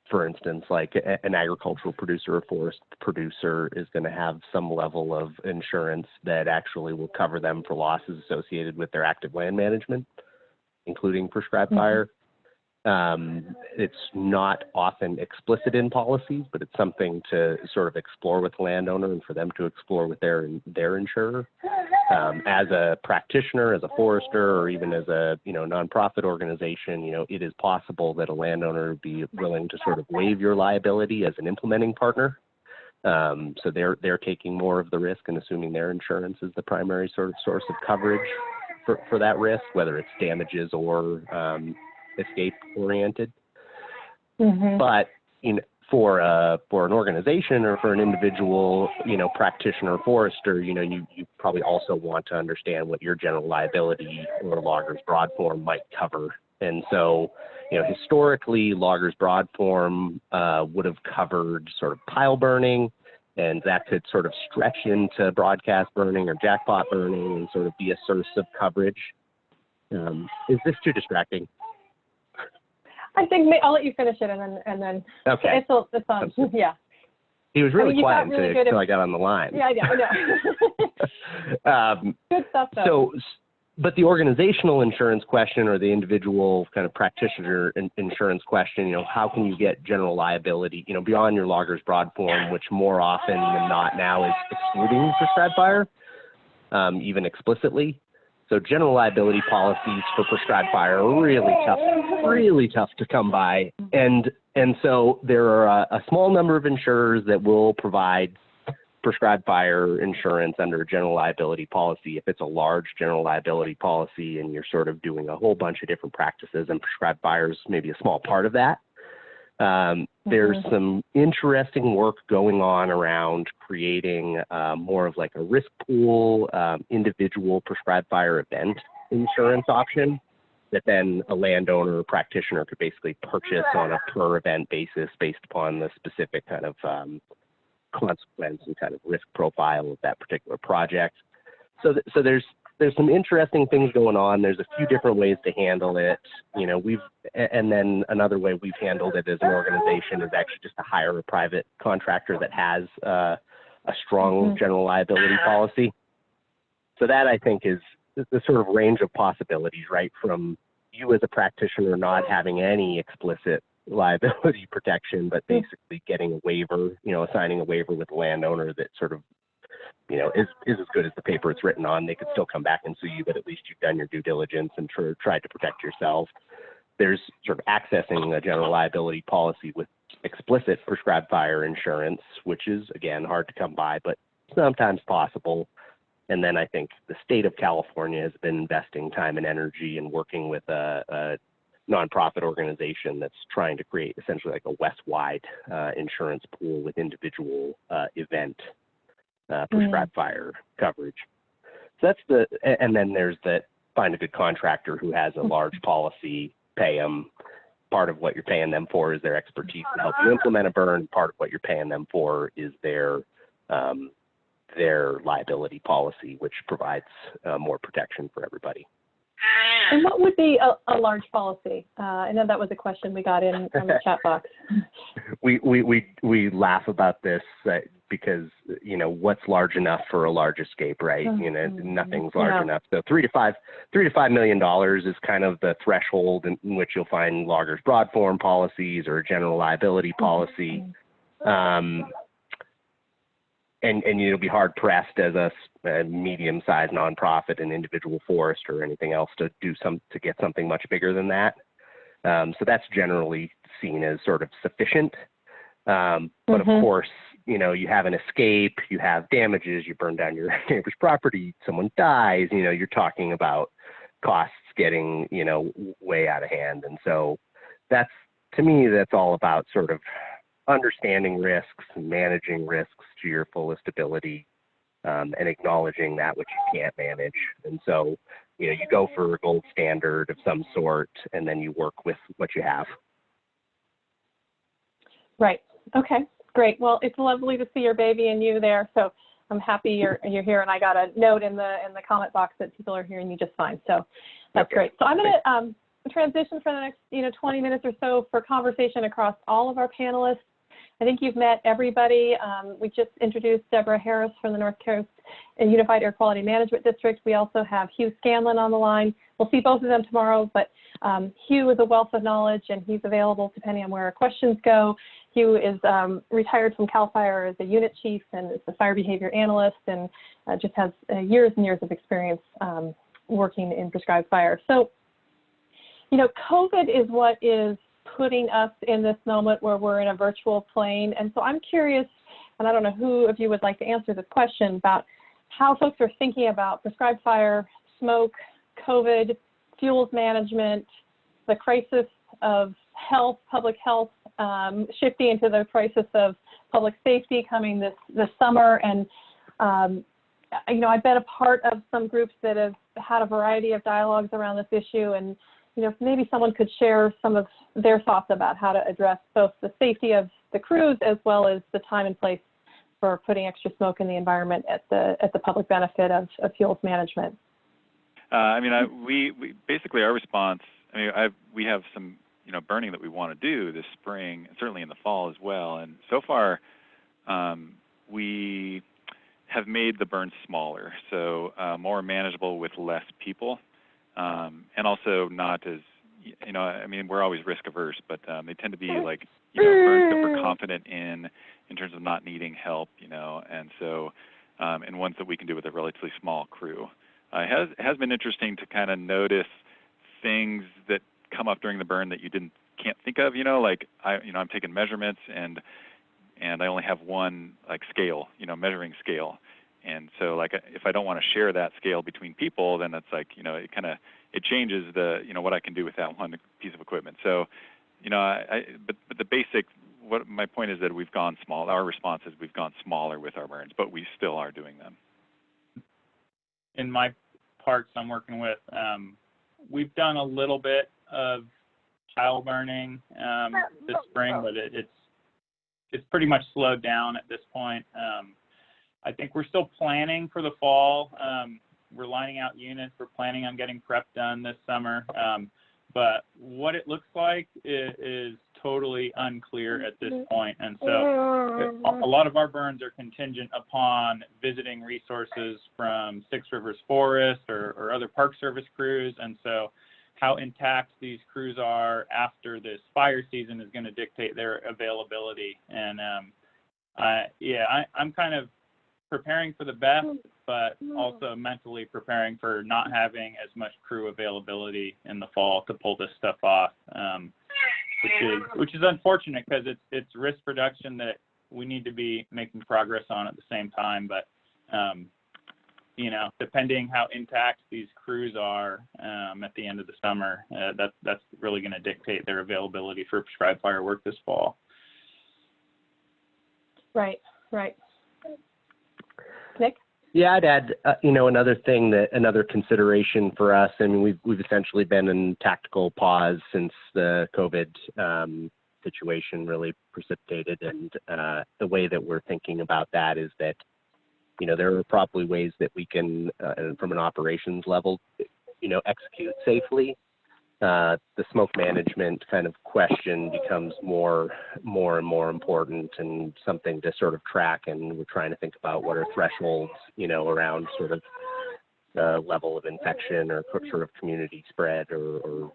for instance, like an agricultural producer or forest producer is going to have some level of insurance that actually will cover them for losses associated with their active land management, including prescribed fire. It's not often explicit in policies, but it's something to sort of explore with the landowner and for them to explore with their insurer. As a practitioner, as a forester, or even as a nonprofit organization, it is possible that a landowner would be willing to sort of waive your liability as an implementing partner. So they're taking more of the risk and assuming their insurance is the primary sort of source of coverage for that risk, whether it's damages or escape oriented. But for an organization or for an individual practitioner or forester, you probably also want to understand what your general liability or logger's broad form might cover. And so historically, loggers broad form would have covered sort of pile burning, and that could sort of stretch into broadcast burning or jackpot burning and sort of be a source of coverage. Is this too distracting? I think I'll let you finish it, and then okay. It's on. Yeah. He was really quiet until I got on the line. Yeah, I know. Good stuff, though. But the organizational insurance question or the individual kind of practitioner insurance question, how can you get general liability, beyond your logger's broad form, which more often than not now is excluding prescribed fire, even explicitly. So general liability policies for prescribed fire are really tough to come by. And so there are a small number of insurers that will provide prescribed fire insurance under a general liability policy. If it's a large general liability policy and you're sort of doing a whole bunch of different practices, and prescribed fire is maybe a small part of that. There's some interesting work going on around creating more of like a risk pool, individual prescribed fire event insurance option that then a landowner or practitioner could basically purchase on a per event basis based upon the specific kind of consequence and kind of risk profile of that particular project. So there's some interesting things going on. There's a few different ways to handle it. And then another way we've handled it as an organization is actually just to hire a private contractor that has a strong general liability policy. So that, I think, is the sort of range of possibilities, right? From you as a practitioner not having any explicit liability protection, but basically getting a waiver, assigning a waiver with the landowner that sort of, is as good as the paper it's written on. They could still come back and sue you, but at least you've done your due diligence and tried to protect yourself. There's sort of accessing a general liability policy with explicit prescribed fire insurance, which is, again, hard to come by, but sometimes possible. And then I think the state of California has been investing time and energy and working with a nonprofit organization that's trying to create essentially like a West-wide insurance pool with individual event prescribed fire coverage. So that's and then there's that find a good contractor who has a large policy, pay them. Part of what you're paying them for is their expertise to help you implement a burn. Part of what you're paying them for is their liability policy, which provides more protection for everybody. And what would be a large policy? I know that was a question we got in from the chat box. We laugh about this because what's large enough for a large escape, right? Nothing's large enough. So $3 to $5 million is kind of the threshold in which you'll find loggers broad form policies or a general liability policy. and you'll be hard pressed as a medium-sized nonprofit, an individual forest, or anything else to get something much bigger than that. So that's generally seen as sort of sufficient. But of course, you have an escape, you have damages, you burn down your neighbor's property, someone dies. You're talking about costs getting way out of hand, and so to me that's all about sort of understanding risks and managing risks to your fullest ability, and acknowledging that which you can't manage. And so, you go for a gold standard of some sort, and then you work with what you have. Right. Okay. Great. Well, it's lovely to see your baby and you there. So I'm happy you're here. And I got a note in the comment box that people are hearing you just fine. So that's okay. great. So I'm going to transition for the next 20 minutes or so for conversation across all of our panelists. I think you've met everybody. We just introduced Deborah Harris from the North Coast Unified Air Quality Management District. We also have Hugh Scanlon on the line. We'll see both of them tomorrow, but Hugh is a wealth of knowledge, and he's available depending on where our questions go. Hugh is retired from CAL FIRE as a unit chief and is a fire behavior analyst, and just has years and years of experience working in prescribed fire. So, COVID is what is putting us in this moment where we're in a virtual plane. And so I'm curious, and I don't know who of you would like to answer this question, about how folks are thinking about prescribed fire, smoke, COVID, fuels management, the crisis of health, public health, shifting into the crisis of public safety coming this summer. And, I've been a part of some groups that have had a variety of dialogues around this issue, and if maybe someone could share some of their thoughts about how to address both the safety of the crews as well as the time and place for putting extra smoke in the environment at the public benefit of fuels management. We basically our response. We have some burning that we want to do this spring, and certainly in the fall as well. And so far, we have made the burns smaller, so more manageable with less people. And also not as, we're always risk averse, but they tend to be like, burns that we're confident in terms of not needing help, and so, and ones that we can do with a relatively small crew. It has been interesting to kind of notice things that come up during the burn that you can't think of, I'm taking measurements and I only have one scale, measuring scale. And so if I don't want to share that scale between people, then it's it changes what I can do with that one piece of equipment. So, but the basic, what my point is that we've gone small. Our response is we've gone smaller with our burns, but we still are doing them. In my parks I'm working with, we've done a little bit of tile burning this spring, but it's pretty much slowed down at this point. I think we're still planning for the fall. We're lining out units. We're planning on getting prep done this summer. But what it looks like is totally unclear at this point. And so a lot of our burns are contingent upon visiting resources from Six Rivers Forest or other Park Service crews. And so how intact these crews are after this fire season is going to dictate their availability. And I'm kind of preparing for the best, but also mentally preparing for not having as much crew availability in the fall to pull this stuff off, which is unfortunate because it's risk reduction that we need to be making progress on at the same time. But depending how intact these crews are at the end of the summer, that's really going to dictate their availability for prescribed fire work this fall. Right. Nick? Yeah, I'd add, another consideration for us. We've essentially been in tactical pause since the COVID situation really precipitated, and the way that we're thinking about that is that, there are probably ways that we can, from an operations level, execute safely. The smoke management kind of question becomes more and more important and something to sort of track, and we're trying to think about what are thresholds, around sort of the level of infection or sort of community spread or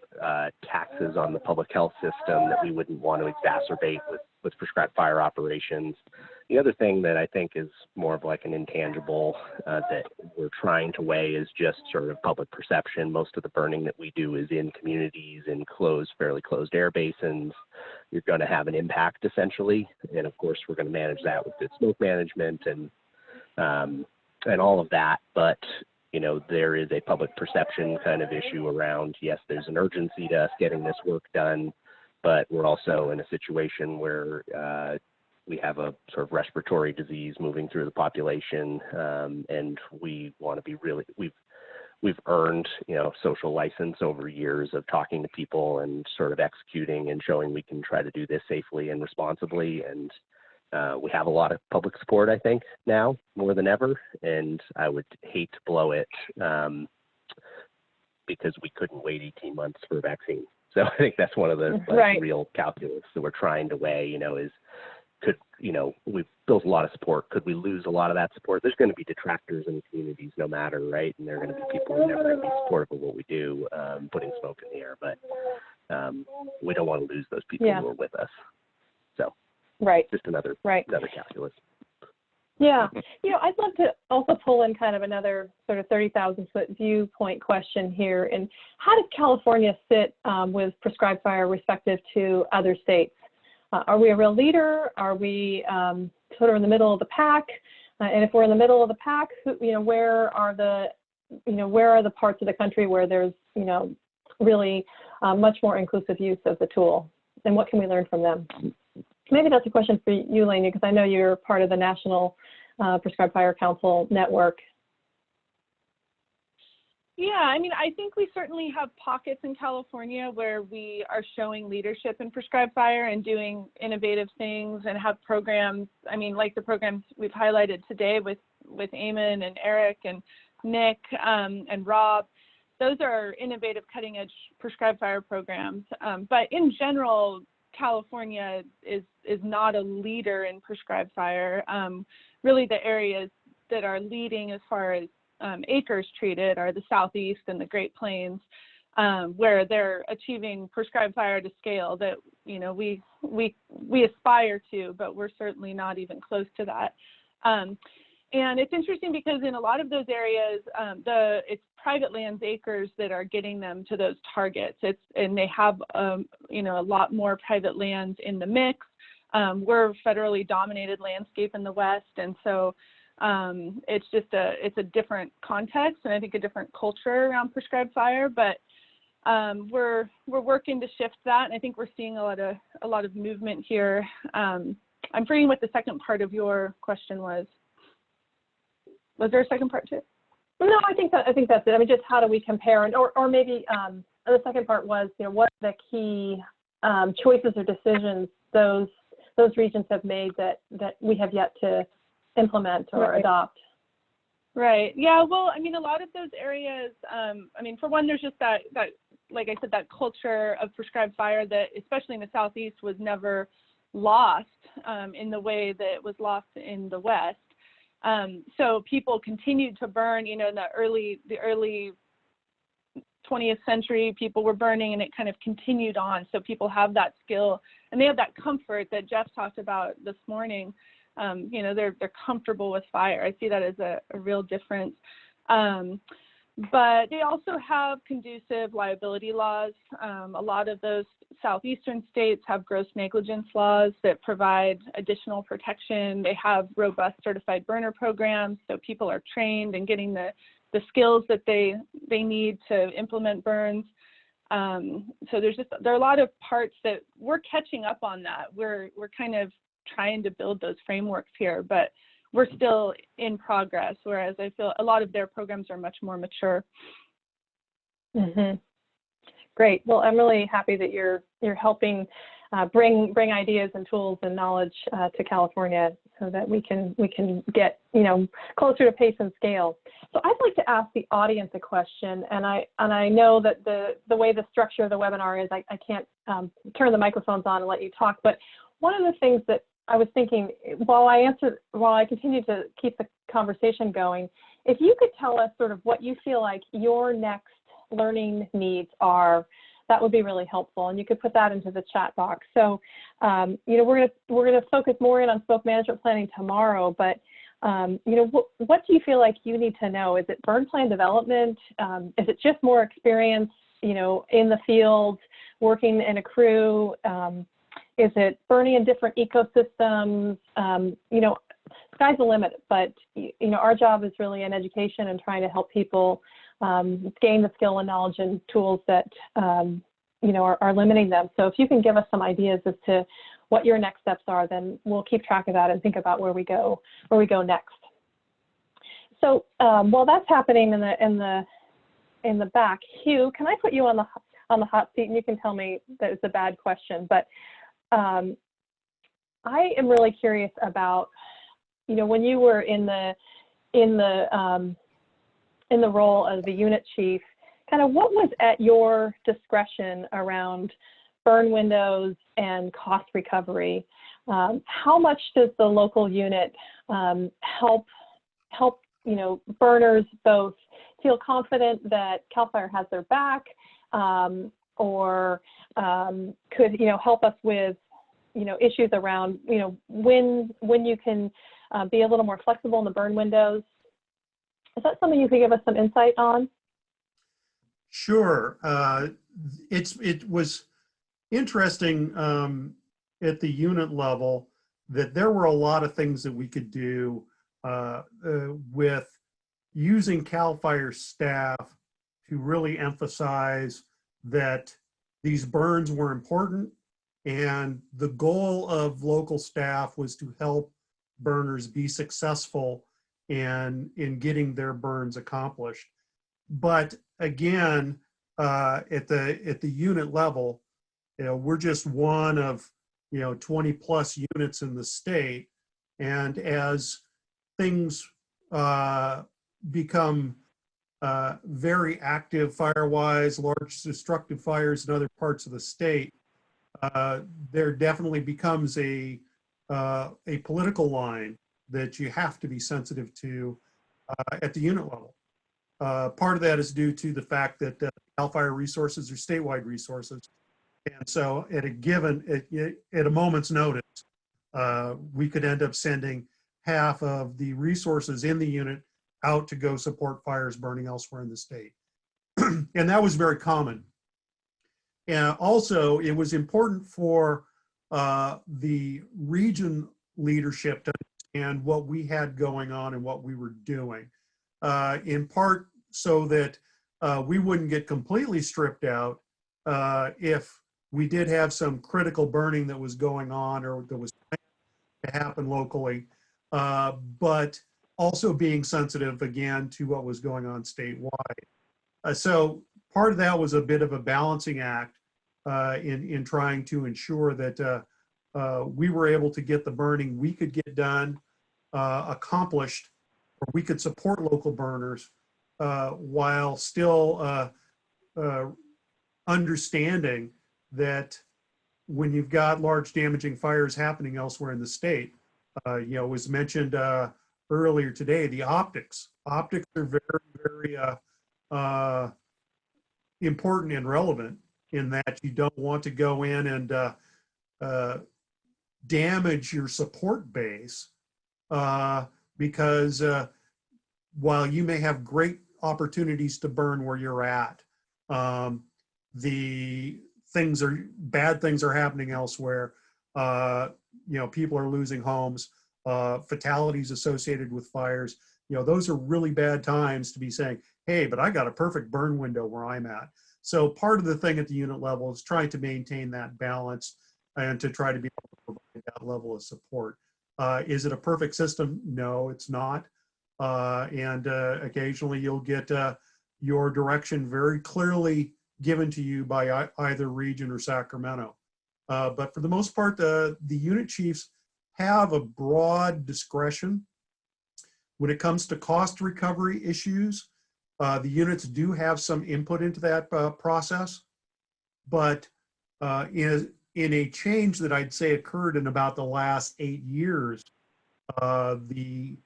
taxes on the public health system that we wouldn't want to exacerbate with prescribed fire operations. The other thing that I think is more of like an intangible that we're trying to weigh is just sort of public perception. Most of the burning that we do is in communities, in fairly closed air basins. You're going to have an impact essentially. And of course, we're going to manage that with good smoke management and all of that. But, you know, there is a public perception kind of issue around, yes, there's an urgency to us getting this work done, but we're also in a situation where we have a sort of respiratory disease moving through the population, and we want to be really, we've earned, you know, social license over years of talking to people and sort of executing and showing we can try to do this safely and responsibly. And we have a lot of public support, I think, now more than ever, and I would hate to blow it because we couldn't wait 18 months for a vaccine. So I think that's one of the real calculus that we're trying to weigh, you know, is we've built a lot of support. Could we lose a lot of that support? There's going to be detractors in the communities no matter, right? And there are going to be people who are never going to be supportive of what we do, putting smoke in the air. But we don't want to lose those people who are with us. So just another calculus. Yeah. You know, I'd love to also pull in kind of another sort of 30,000-foot viewpoint question here. And how does California sit with prescribed fire respective to other states? Are we a real leader? Are we sort of in the middle of the pack? And if we're in the middle of the pack, where are the parts of the country where there's, really much more inclusive use of the tool? And what can we learn from them? Maybe that's a question for you, Lainey, because I know you're part of the National Prescribed Fire Council network. Yeah, I mean, I think we certainly have pockets in California where we are showing leadership in prescribed fire and doing innovative things and have programs. I mean, like the programs we've highlighted today with Eamon and Eric and Nick and Rob. Those are innovative, cutting-edge prescribed fire programs. But in general, California is not a leader in prescribed fire. Really, the areas that are leading as far as acres treated are the Southeast and the Great Plains, where they're achieving prescribed fire to scale that we aspire to, but we're certainly not even close to that. And it's interesting because in a lot of those areas, it's private lands acres that are getting them to those targets. And they have a lot more private lands in the mix. We're federally dominated landscape in the West, and so it's a different context and I think a different culture around prescribed fire, but we're working to shift that, and I think we're seeing a lot of movement here. I'm forgetting what the second part of your question was. Was there a second part to it? No, I think that's it. I mean, just how do we compare, and or maybe the second part was, what are the key choices or decisions those regions have made that we have yet to implement or adopt. Right. Yeah. Well, I mean, a lot of those areas, for one, there's just that, like I said, that culture of prescribed fire that, especially in the Southeast, was never lost in the way that it was lost in the West. So people continued to burn, in the early 20th century, people were burning and it kind of continued on. So people have that skill and they have that comfort that Jeff talked about this morning. They're comfortable with fire. I see that as a real difference. But they also have conducive liability laws. A lot of those southeastern states have gross negligence laws that provide additional protection. They have robust certified burner programs, so people are trained and getting the skills that they need to implement burns. So there are a lot of parts that we're catching up on that. We're kind of trying to build those frameworks here, but we're still in progress, whereas I feel a lot of their programs are much more mature. Mm-hmm. Great. Well, I'm really happy that you're helping bring ideas and tools and knowledge to California so that we can get closer to pace and scale. So I'd like to ask the audience a question, and I know that the way the structure of the webinar is, I can't turn the microphones on and let you talk, but one of the things that I was thinking while I continue to keep the conversation going, if you could tell us sort of what you feel like your next learning needs are that would be really helpful. And you could put that into the chat box. So, you know, we're gonna focus more in on smoke management planning tomorrow, but you know, what do you feel like you need to know? Is it burn plan development? Is it just more experience, you know, in the field, working in a crew? Is it burning in different ecosystems? You know, sky's the limit, but, you know, our job is really in education and trying to help people gain the skill and knowledge and tools that, you know, are limiting them. So if you can give us some ideas as to what your next steps are, then we'll keep track of that and think about where we go next. So while that's happening in the back, Hugh, can I put you on the hot seat, and you can tell me that it's a bad question, but I am really curious about, you know, when you were in the role of the unit chief, kind of what was at your discretion around burn windows and cost recovery? How much does the local unit help you know, burners both feel confident that CAL FIRE has their back, or could, you know, help us with, you know, issues around, you know, when you can be a little more flexible in the burn windows? Is that something you could give us some insight on? Sure. It was interesting at the unit level that there were a lot of things that we could do with using CAL FIRE staff to really emphasize that these burns were important, and the goal of local staff was to help burners be successful in getting their burns accomplished. But again, at the unit level, you know, we're just one of, you know, 20 plus units in the state, and as things become very active fire-wise, large destructive fires in other parts of the state, there definitely becomes a political line that you have to be sensitive to at the unit level. Part of that is due to the fact that CAL FIRE resources are statewide resources. And so at a moment's notice, we could end up sending half of the resources in the unit out to go support fires burning elsewhere in the state. And that was very common. And also, it was important for the region leadership to understand what we had going on and what we were doing, in part so that we wouldn't get completely stripped out if we did have some critical burning that was going on or that was to happen locally, but also being sensitive again to what was going on statewide. So part of that was a bit of a balancing act in trying to ensure that we were able to get the burning we could get done, accomplished, or we could support local burners while still understanding that when you've got large damaging fires happening elsewhere in the state, you know, it was mentioned earlier today, the optics. Optics are very, very important and relevant in that you don't want to go in and damage your support base because while you may have great opportunities to burn where you're at, bad things are happening elsewhere. You know, people are losing homes, fatalities associated with fires. You know, those are really bad times to be saying, hey, but I got a perfect burn window where I'm at. So part of the thing at the unit level is trying to maintain that balance and to try to be able to provide that level of support. Is it a perfect system? No, it's not. And occasionally you'll get your direction very clearly given to you by either region or Sacramento. But for the most part, the unit chiefs have a broad discretion. When it comes to cost recovery issues, the units do have some input into that process. But in a change that I'd say occurred in about the last 8 years, the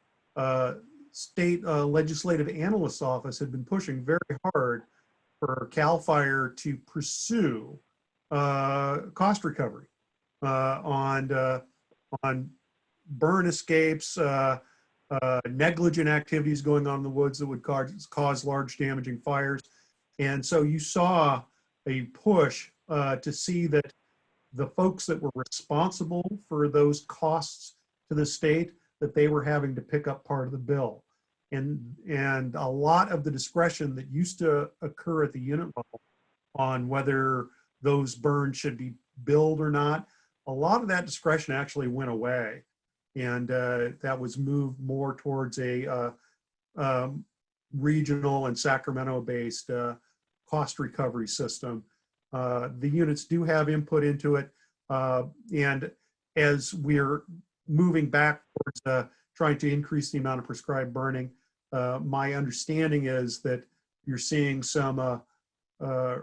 state legislative analyst's office had been pushing very hard for CAL FIRE to pursue cost recovery on burn escapes, negligent activities going on in the woods that would cause large damaging fires. And so you saw a push to see that the folks that were responsible for those costs to the state, that they were having to pick up part of the bill. And a lot of the discretion that used to occur at the unit level on whether those burns should be billed or not, a lot of that discretion actually went away. And that was moved more towards a regional and Sacramento-based cost recovery system. The units do have input into it. And as we're moving back towards trying to increase the amount of prescribed burning, my understanding is that you're seeing some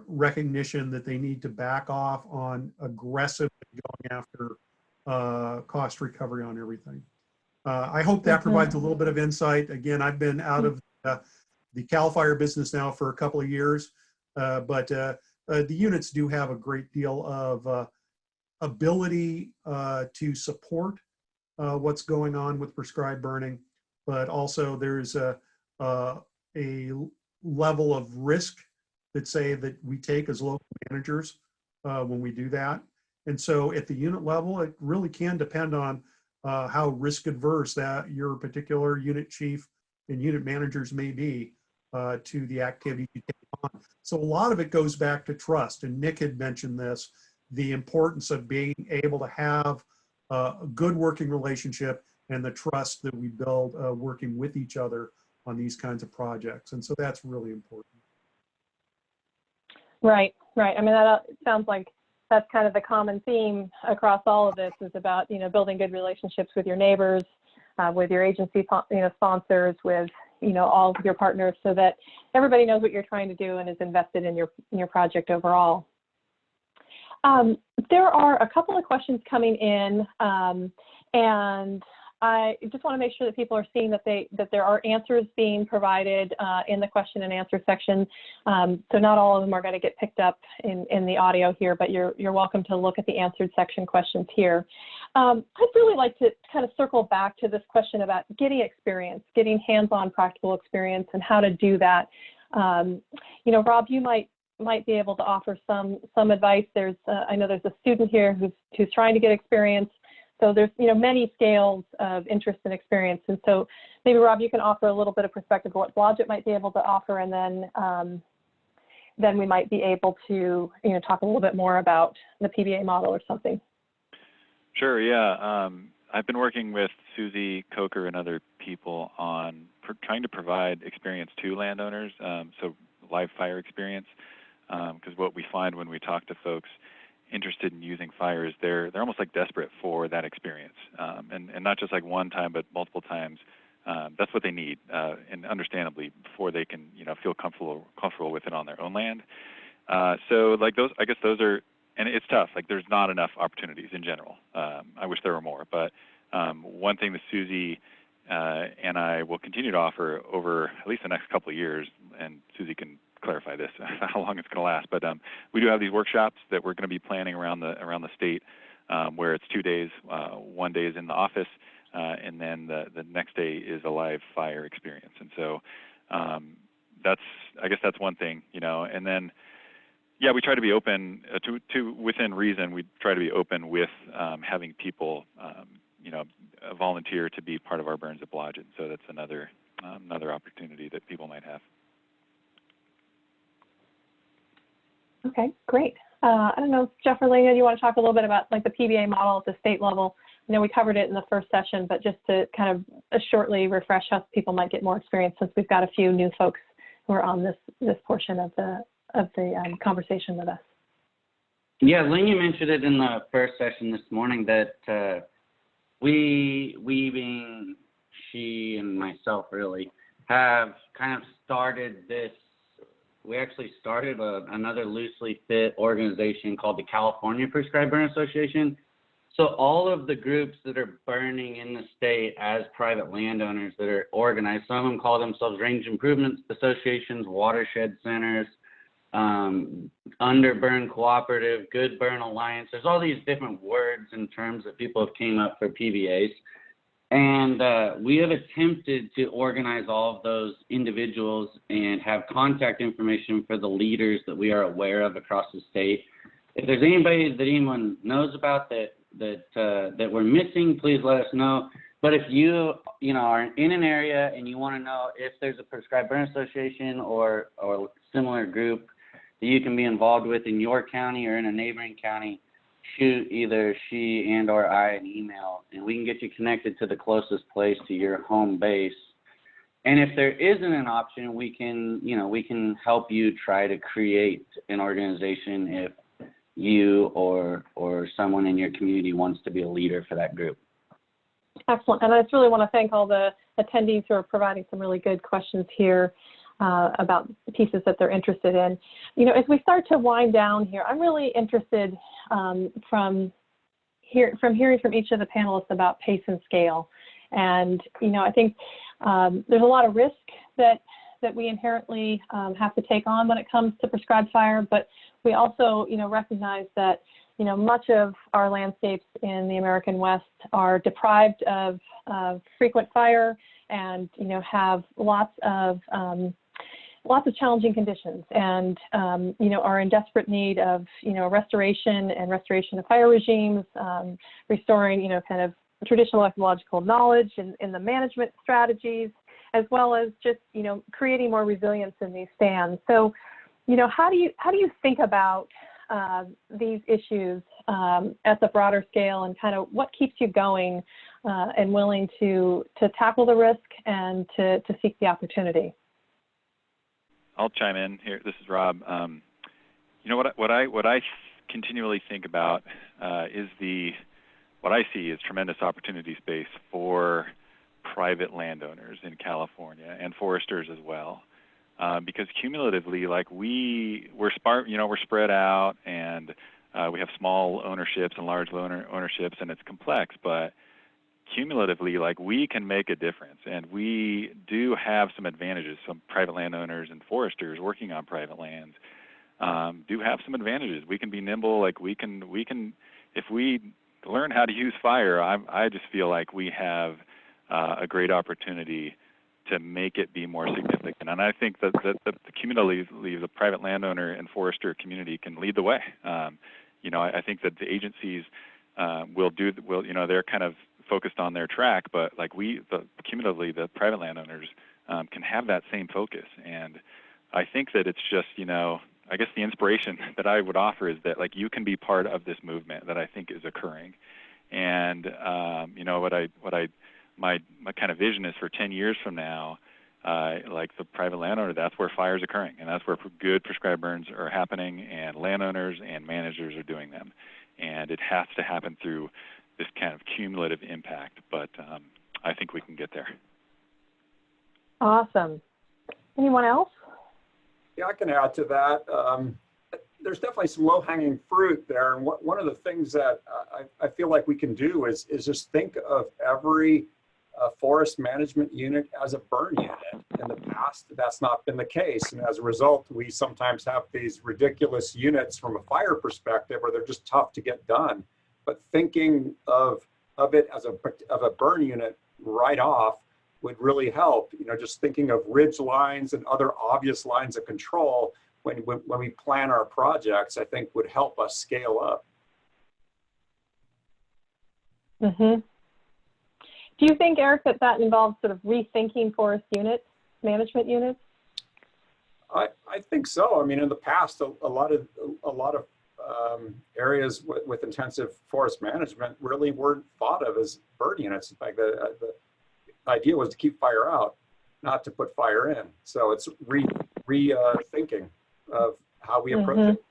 recognition that they need to back off on aggressively going after cost recovery on everything. I hope that provides a little bit of insight. Again, I've been out of the CAL FIRE business now for a couple of years, but the units do have a great deal of ability to support what's going on with prescribed burning, but also there's a level of risk that we take as local managers when we do that. And so at the unit level, it really can depend on how risk adverse that your particular unit chief and unit managers may be to the activity you take on. So a lot of it goes back to trust. And Nick had mentioned this, the importance of being able to have a good working relationship and the trust that we build working with each other on these kinds of projects. And so that's really important. Right, right. I mean, that sounds like that's kind of the common theme across all of this, is about, building good relationships with your neighbors, with your agency, sponsors, with, all of your partners, so that everybody knows what you're trying to do and is invested in your project overall. There are a couple of questions coming in, and I just want to make sure that people are seeing that there are answers being provided in the question and answer section. So not all of them are going to get picked up in the audio here, but you're welcome to look at the answered section questions here. I'd really like to kind of circle back to this question about getting experience, getting hands-on practical experience, and how to do that. Rob, you might be able to offer some advice. I know there's a student here who's trying to get experience. So there's, many scales of interest and experience. And so maybe, Rob, you can offer a little bit of perspective of what Blodgett might be able to offer, and then we might be able to, talk a little bit more about the PBA model or something. Sure, yeah. I've been working with Susie Coker and other people on trying to provide experience to landowners, so live fire experience, because what we find when we talk to folks interested in using fires, they're almost like desperate for that experience, and not just like one time, but multiple times. That's what they need, and understandably, before they can feel comfortable with it on their own land. So like those, I guess those are, and it's tough. Like there's not enough opportunities in general. I wish there were more, but one thing that Susie and I will continue to offer over at least the next couple of years, and Susie can clarify this, how long it's going to last, but we do have these workshops that we're going to be planning around the state, where it's 2 days. 1 day is in the office, and then the next day is a live fire experience. And so I guess that's one thing, and then yeah, we try to be open to within reason. We try to be open with having people volunteer to be part of our burns at Blodgett. So that's another opportunity that people might have. Okay, great. I don't know, Jeff or Lena, do you want to talk a little bit about like the PBA model at the state level? I know we covered it in the first session, but just to kind of shortly refresh how people might get more experience, since we've got a few new folks who are on this portion of the conversation with us. Yeah, Lena mentioned it in the first session this morning that we being she and myself really, have kind of started this. We actually started another loosely fit organization called the California Prescribed Burn Association. So all of the groups that are burning in the state as private landowners that are organized, some of them call themselves range improvement associations, watershed centers, underburn cooperative, good burn alliance. There's all these different words and terms that people have came up for PVAs. And we have attempted to organize all of those individuals and have contact information for the leaders that we are aware of across the state. If there's anybody that anyone knows about that we're missing, please let us know. But if you are in an area and you want to know if there's a prescribed burn association or similar group that you can be involved with in your county or in a neighboring county, shoot either she and or I an email, and we can get you connected to the closest place to your home base. And if there isn't an option, we can help you try to create an organization if you or someone in your community wants to be a leader for that group. Excellent. And I just really want to thank all the attendees who are providing some really good questions here about the pieces that they're interested in. As we start to wind down here, I'm really interested from hearing from each of the panelists about pace and scale. And, I think there's a lot of risk that we inherently have to take on when it comes to prescribed fire, but we also, recognize that, much of our landscapes in the American West are deprived of frequent fire and, have lots of challenging conditions and, are in desperate need of, restoration of fire regimes, restoring, kind of traditional ecological knowledge in the management strategies, as well as just, creating more resilience in these stands. So, how do you think about these issues at the broader scale, and kind of what keeps you going and willing to tackle the risk and to seek the opportunity? I'll chime in here. This is Rob. What I continually think about is what I see is tremendous opportunity space for private landowners in California and foresters as well, because cumulatively, like we're spread out, and we have small ownerships and large ownerships, and it's complex, but cumulatively, like, we can make a difference, and we do have some advantages. Some private landowners and foresters working on private lands do have some advantages. We can be nimble. Like, we can if we learn how to use fire, I just feel like we have a great opportunity to make it be more significant. And I think that cumulatively, the private landowner and forester community can lead the way. I think that the agencies they're kind of focused on their track, but like cumulatively, the private landowners can have that same focus. And I think that it's just, I guess the inspiration that I would offer is that, like, you can be part of this movement that I think is occurring. And my kind of vision is for 10 years from now, like the private landowner, that's where fire is occurring, and that's where good prescribed burns are happening, and landowners and managers are doing them. And it has to happen through this kind of cumulative impact, but I think we can get there. Awesome. Anyone else? Yeah, I can add to that. There's definitely some low-hanging fruit there, and one of the things that I feel like we can do is just think of every forest management unit as a burn unit. In the past, that's not been the case, and as a result, we sometimes have these ridiculous units from a fire perspective where they're just tough to get done. But thinking of it as a burn unit right off would really help. Just thinking of ridge lines and other obvious lines of control when we plan our projects, I think would help us scale up. Mm-hmm. Do you think, Eric, that involves sort of rethinking forest units, management units? I think so. I mean, in the past, a lot of areas with intensive forest management really weren't thought of as burn units. In fact, the idea was to keep fire out, not to put fire in. So it's rethinking of how we approach it.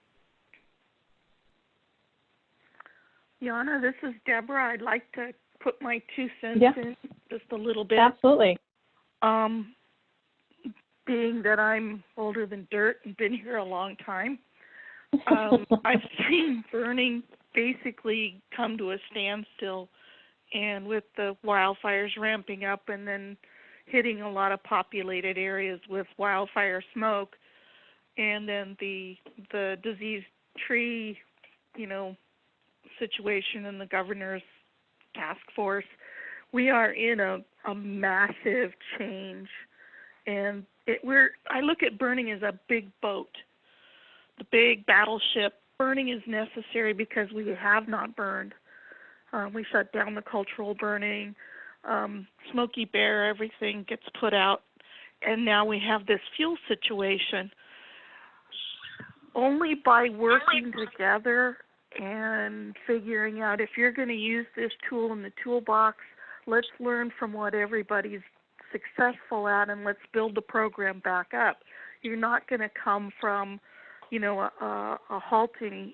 Jana, this is Deborah. I'd like to put my 2 cents in just a little bit. Absolutely. Being that I'm older than dirt and been here a long time, I've seen burning basically come to a standstill, and with the wildfires ramping up and then hitting a lot of populated areas with wildfire smoke, and then the diseased tree, situation in the governor's task force. We are in a massive change, and I look at burning as a big boat, the big battleship. Burning is necessary because we have not burned. We shut down the cultural burning, Smoky Bear, everything gets put out, and now we have this fuel situation. Only by working together and figuring out, if you're going to use this tool in the toolbox, let's learn from what everybody's successful at, and let's build the program back up. You're not going to come from, a halting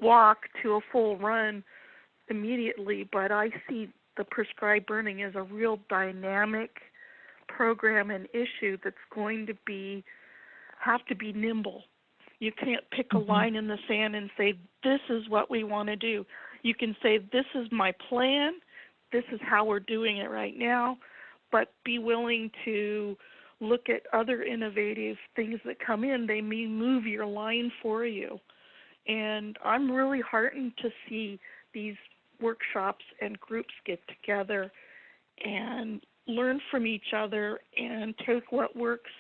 walk to a full run immediately, but I see the prescribed burning as a real dynamic program and issue that's going to have to be nimble. You can't pick a line in the sand and say, this is what we want to do. You can say, this is my plan, this is how we're doing it right now, but be willing to look at other innovative things that come in. They may move your line for you. And I'm really heartened to see these workshops and groups get together and learn from each other and take what works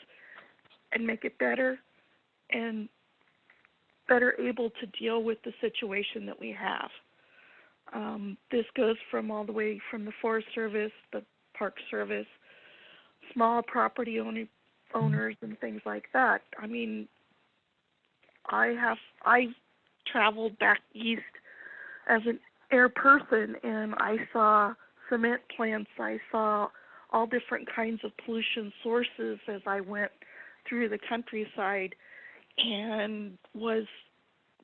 and make it better and better able to deal with the situation that we have. This goes from all the way from the Forest Service, the Park Service, small property owners and things like that. I mean, I traveled back east as an air person, and I saw cement plants, I saw all different kinds of pollution sources as I went through the countryside, and was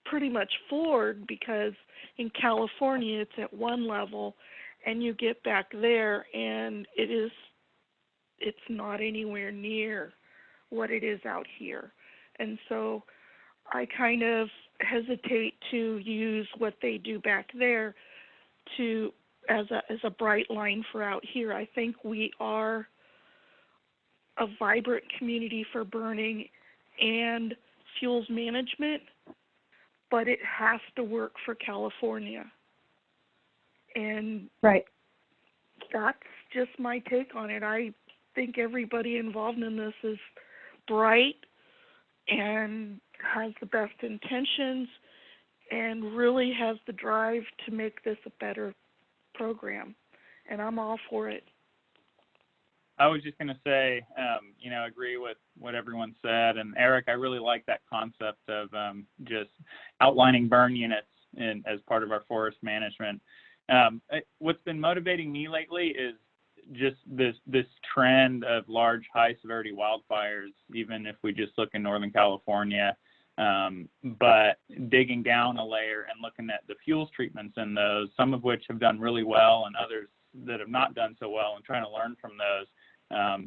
pretty much floored because in California it's at one level, and you get back there and it's not anywhere near what it is out here. And so I kind of hesitate to use what they do back there as a bright line for out here. I think we are a vibrant community for burning and fuels management, but it has to work for California. And right. That's just my take on it. I think everybody involved in this is bright and has the best intentions and really has the drive to make this a better program. And I'm all for it. I was just going to say, agree with what everyone said. And Eric, I really like that concept of just outlining burn units as part of our forest management. What's been motivating me lately is just this trend of large high severity wildfires, even if we just look in Northern California, but digging down a layer and looking at the fuels treatments in those, some of which have done really well and others that have not done so well, and trying to learn from those.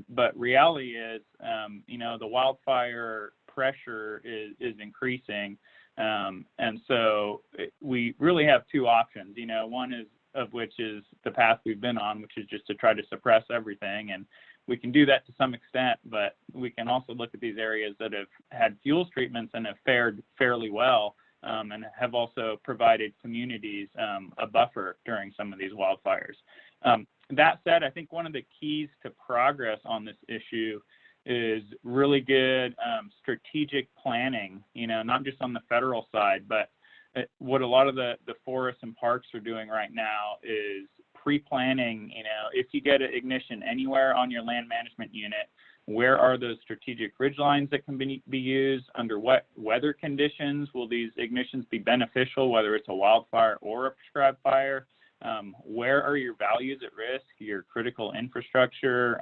But reality is, the wildfire pressure is increasing. And so we really have two options, one of which is the path we've been on, which is just to try to suppress everything. And we can do that to some extent, but we can also look at these areas that have had fuels treatments and have fared fairly well, and have also provided communities a buffer during some of these wildfires. That said, I think one of the keys to progress on this issue is really good strategic planning, not just on the federal side, but what a lot of the forests and parks are doing right now is pre-planning, if you get an ignition anywhere on your land management unit, where are those strategic ridge lines that can be used? Under what weather conditions will these ignitions be beneficial, whether it's a wildfire or a prescribed fire? Where are your values at risk, your critical infrastructure,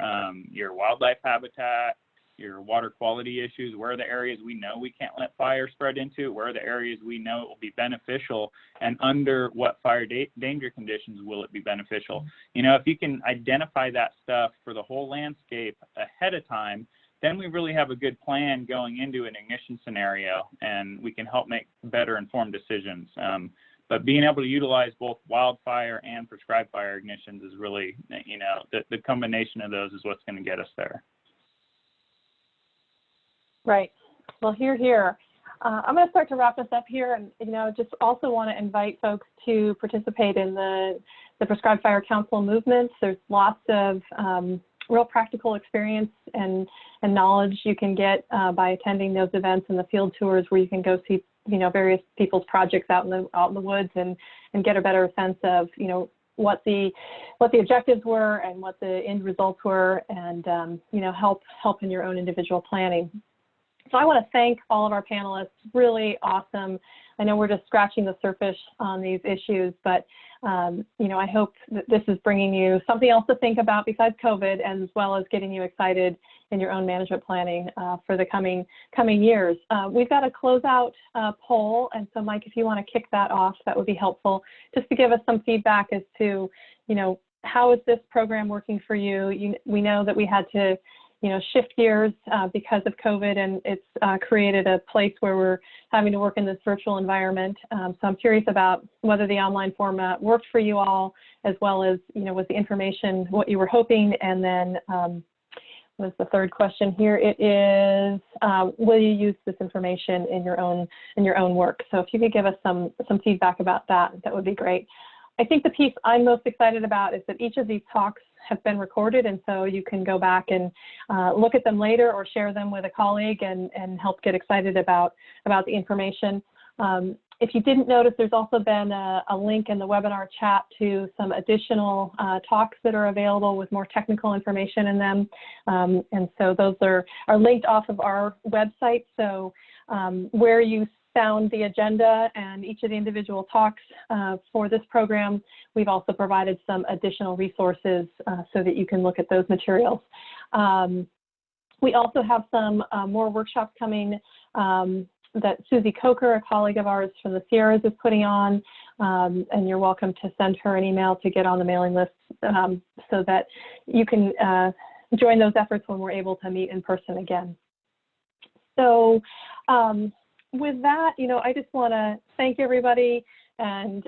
your wildlife habitat, your water quality issues? Where are the areas we know we can't let fire spread into? Where are the areas we know it will be beneficial? And under what fire danger conditions will it be beneficial? If you can identify that stuff for the whole landscape ahead of time, then we really have a good plan going into an ignition scenario, and we can help make better informed decisions. But being able to utilize both wildfire and prescribed fire ignitions is really, the combination of those is what's going to get us there. Right. Well, here. I'm going to start to wrap this up here, and just also want to invite folks to participate in the Prescribed Fire Council movements. There's lots of real practical experience and knowledge you can get by attending those events and the field tours where you can go see various people's projects out in the woods and get a better sense of what the objectives were and what the end results were, and help in your own individual planning. So I want to thank all of our panelists. Really awesome. I know we're just scratching the surface on these issues, but I hope that this is bringing you something else to think about besides COVID, and as well as getting you excited in your own management planning for the coming years. We've got a closeout poll, and so Mike, if you want to kick that off, that would be helpful, just to give us some feedback as to, how is this program working for you? We know that we had to shift gears because of COVID, and it's created a place where we're having to work in this virtual environment. So I'm curious about whether the online format worked for you all, as well as, was the information what you were hoping? And then was the third question here. It is, will you use this information in your own work? So if you could give us some feedback about that, that would be great. I think the piece I'm most excited about is that each of these talks have been recorded, and so you can go back and look at them later or share them with a colleague and help get excited about the information. If you didn't notice, there's also been a link in the webinar chat to some additional talks that are available with more technical information in them. And so those are linked off of our website. So where you found the agenda and each of the individual talks for this program, we've also provided some additional resources so that you can look at those materials. We also have some more workshops coming that Susie Coker, a colleague of ours from the Sierras, is putting on, and you're welcome to send her an email to get on the mailing list so that you can join those efforts when we're able to meet in person again. So with that, I just want to thank everybody and,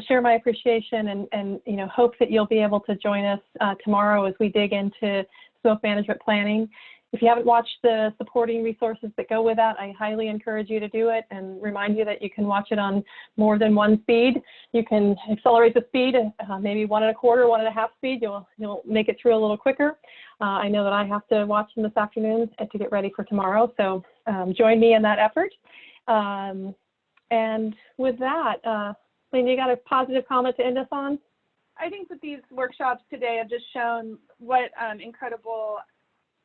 share my appreciation and hope that you'll be able to join us tomorrow as we dig into smoke management planning. If you haven't watched the supporting resources that go with that, I highly encourage you to do it, and remind you that you can watch it on more than one speed. You can accelerate the speed, maybe 1 1/4, 1 1/2 speed. You'll make it through a little quicker. I know that I have to watch them this afternoon to get ready for tomorrow, so join me in that effort. And with that, Lynn, you got a positive comment to end us on? I think that these workshops today have just shown what incredible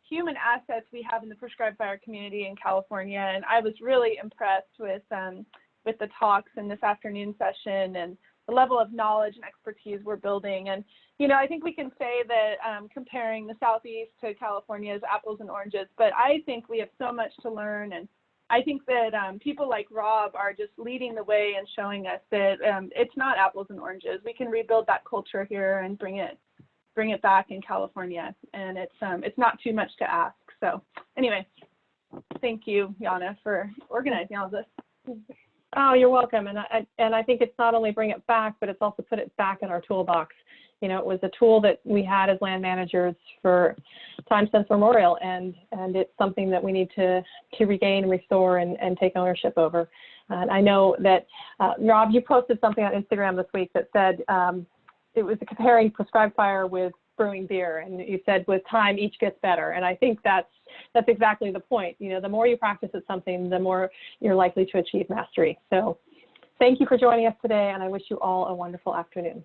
human assets we have in the prescribed fire community in California, and I was really impressed with the talks in this afternoon session and the level of knowledge and expertise we're building. And I think we can say that comparing the Southeast to California is apples and oranges, but I think we have so much to learn, and I think that people like Rob are just leading the way and showing us that it's not apples and oranges. We can rebuild that culture here and bring it back in California, and it's not too much to ask. So anyway, thank you, Jana, for organizing all of this. Oh, you're welcome. And I think it's not only bring it back, but it's also put it back in our toolbox. It was a tool that we had as land managers for time since memorial, and it's something that we need to regain and restore and take ownership over. And I know that, Rob, you posted something on Instagram this week that said it was comparing prescribed fire with brewing beer, and you said with time each gets better. And I think that's exactly the point. The more you practice at something, the more you're likely to achieve mastery. So thank you for joining us today, and I wish you all a wonderful afternoon.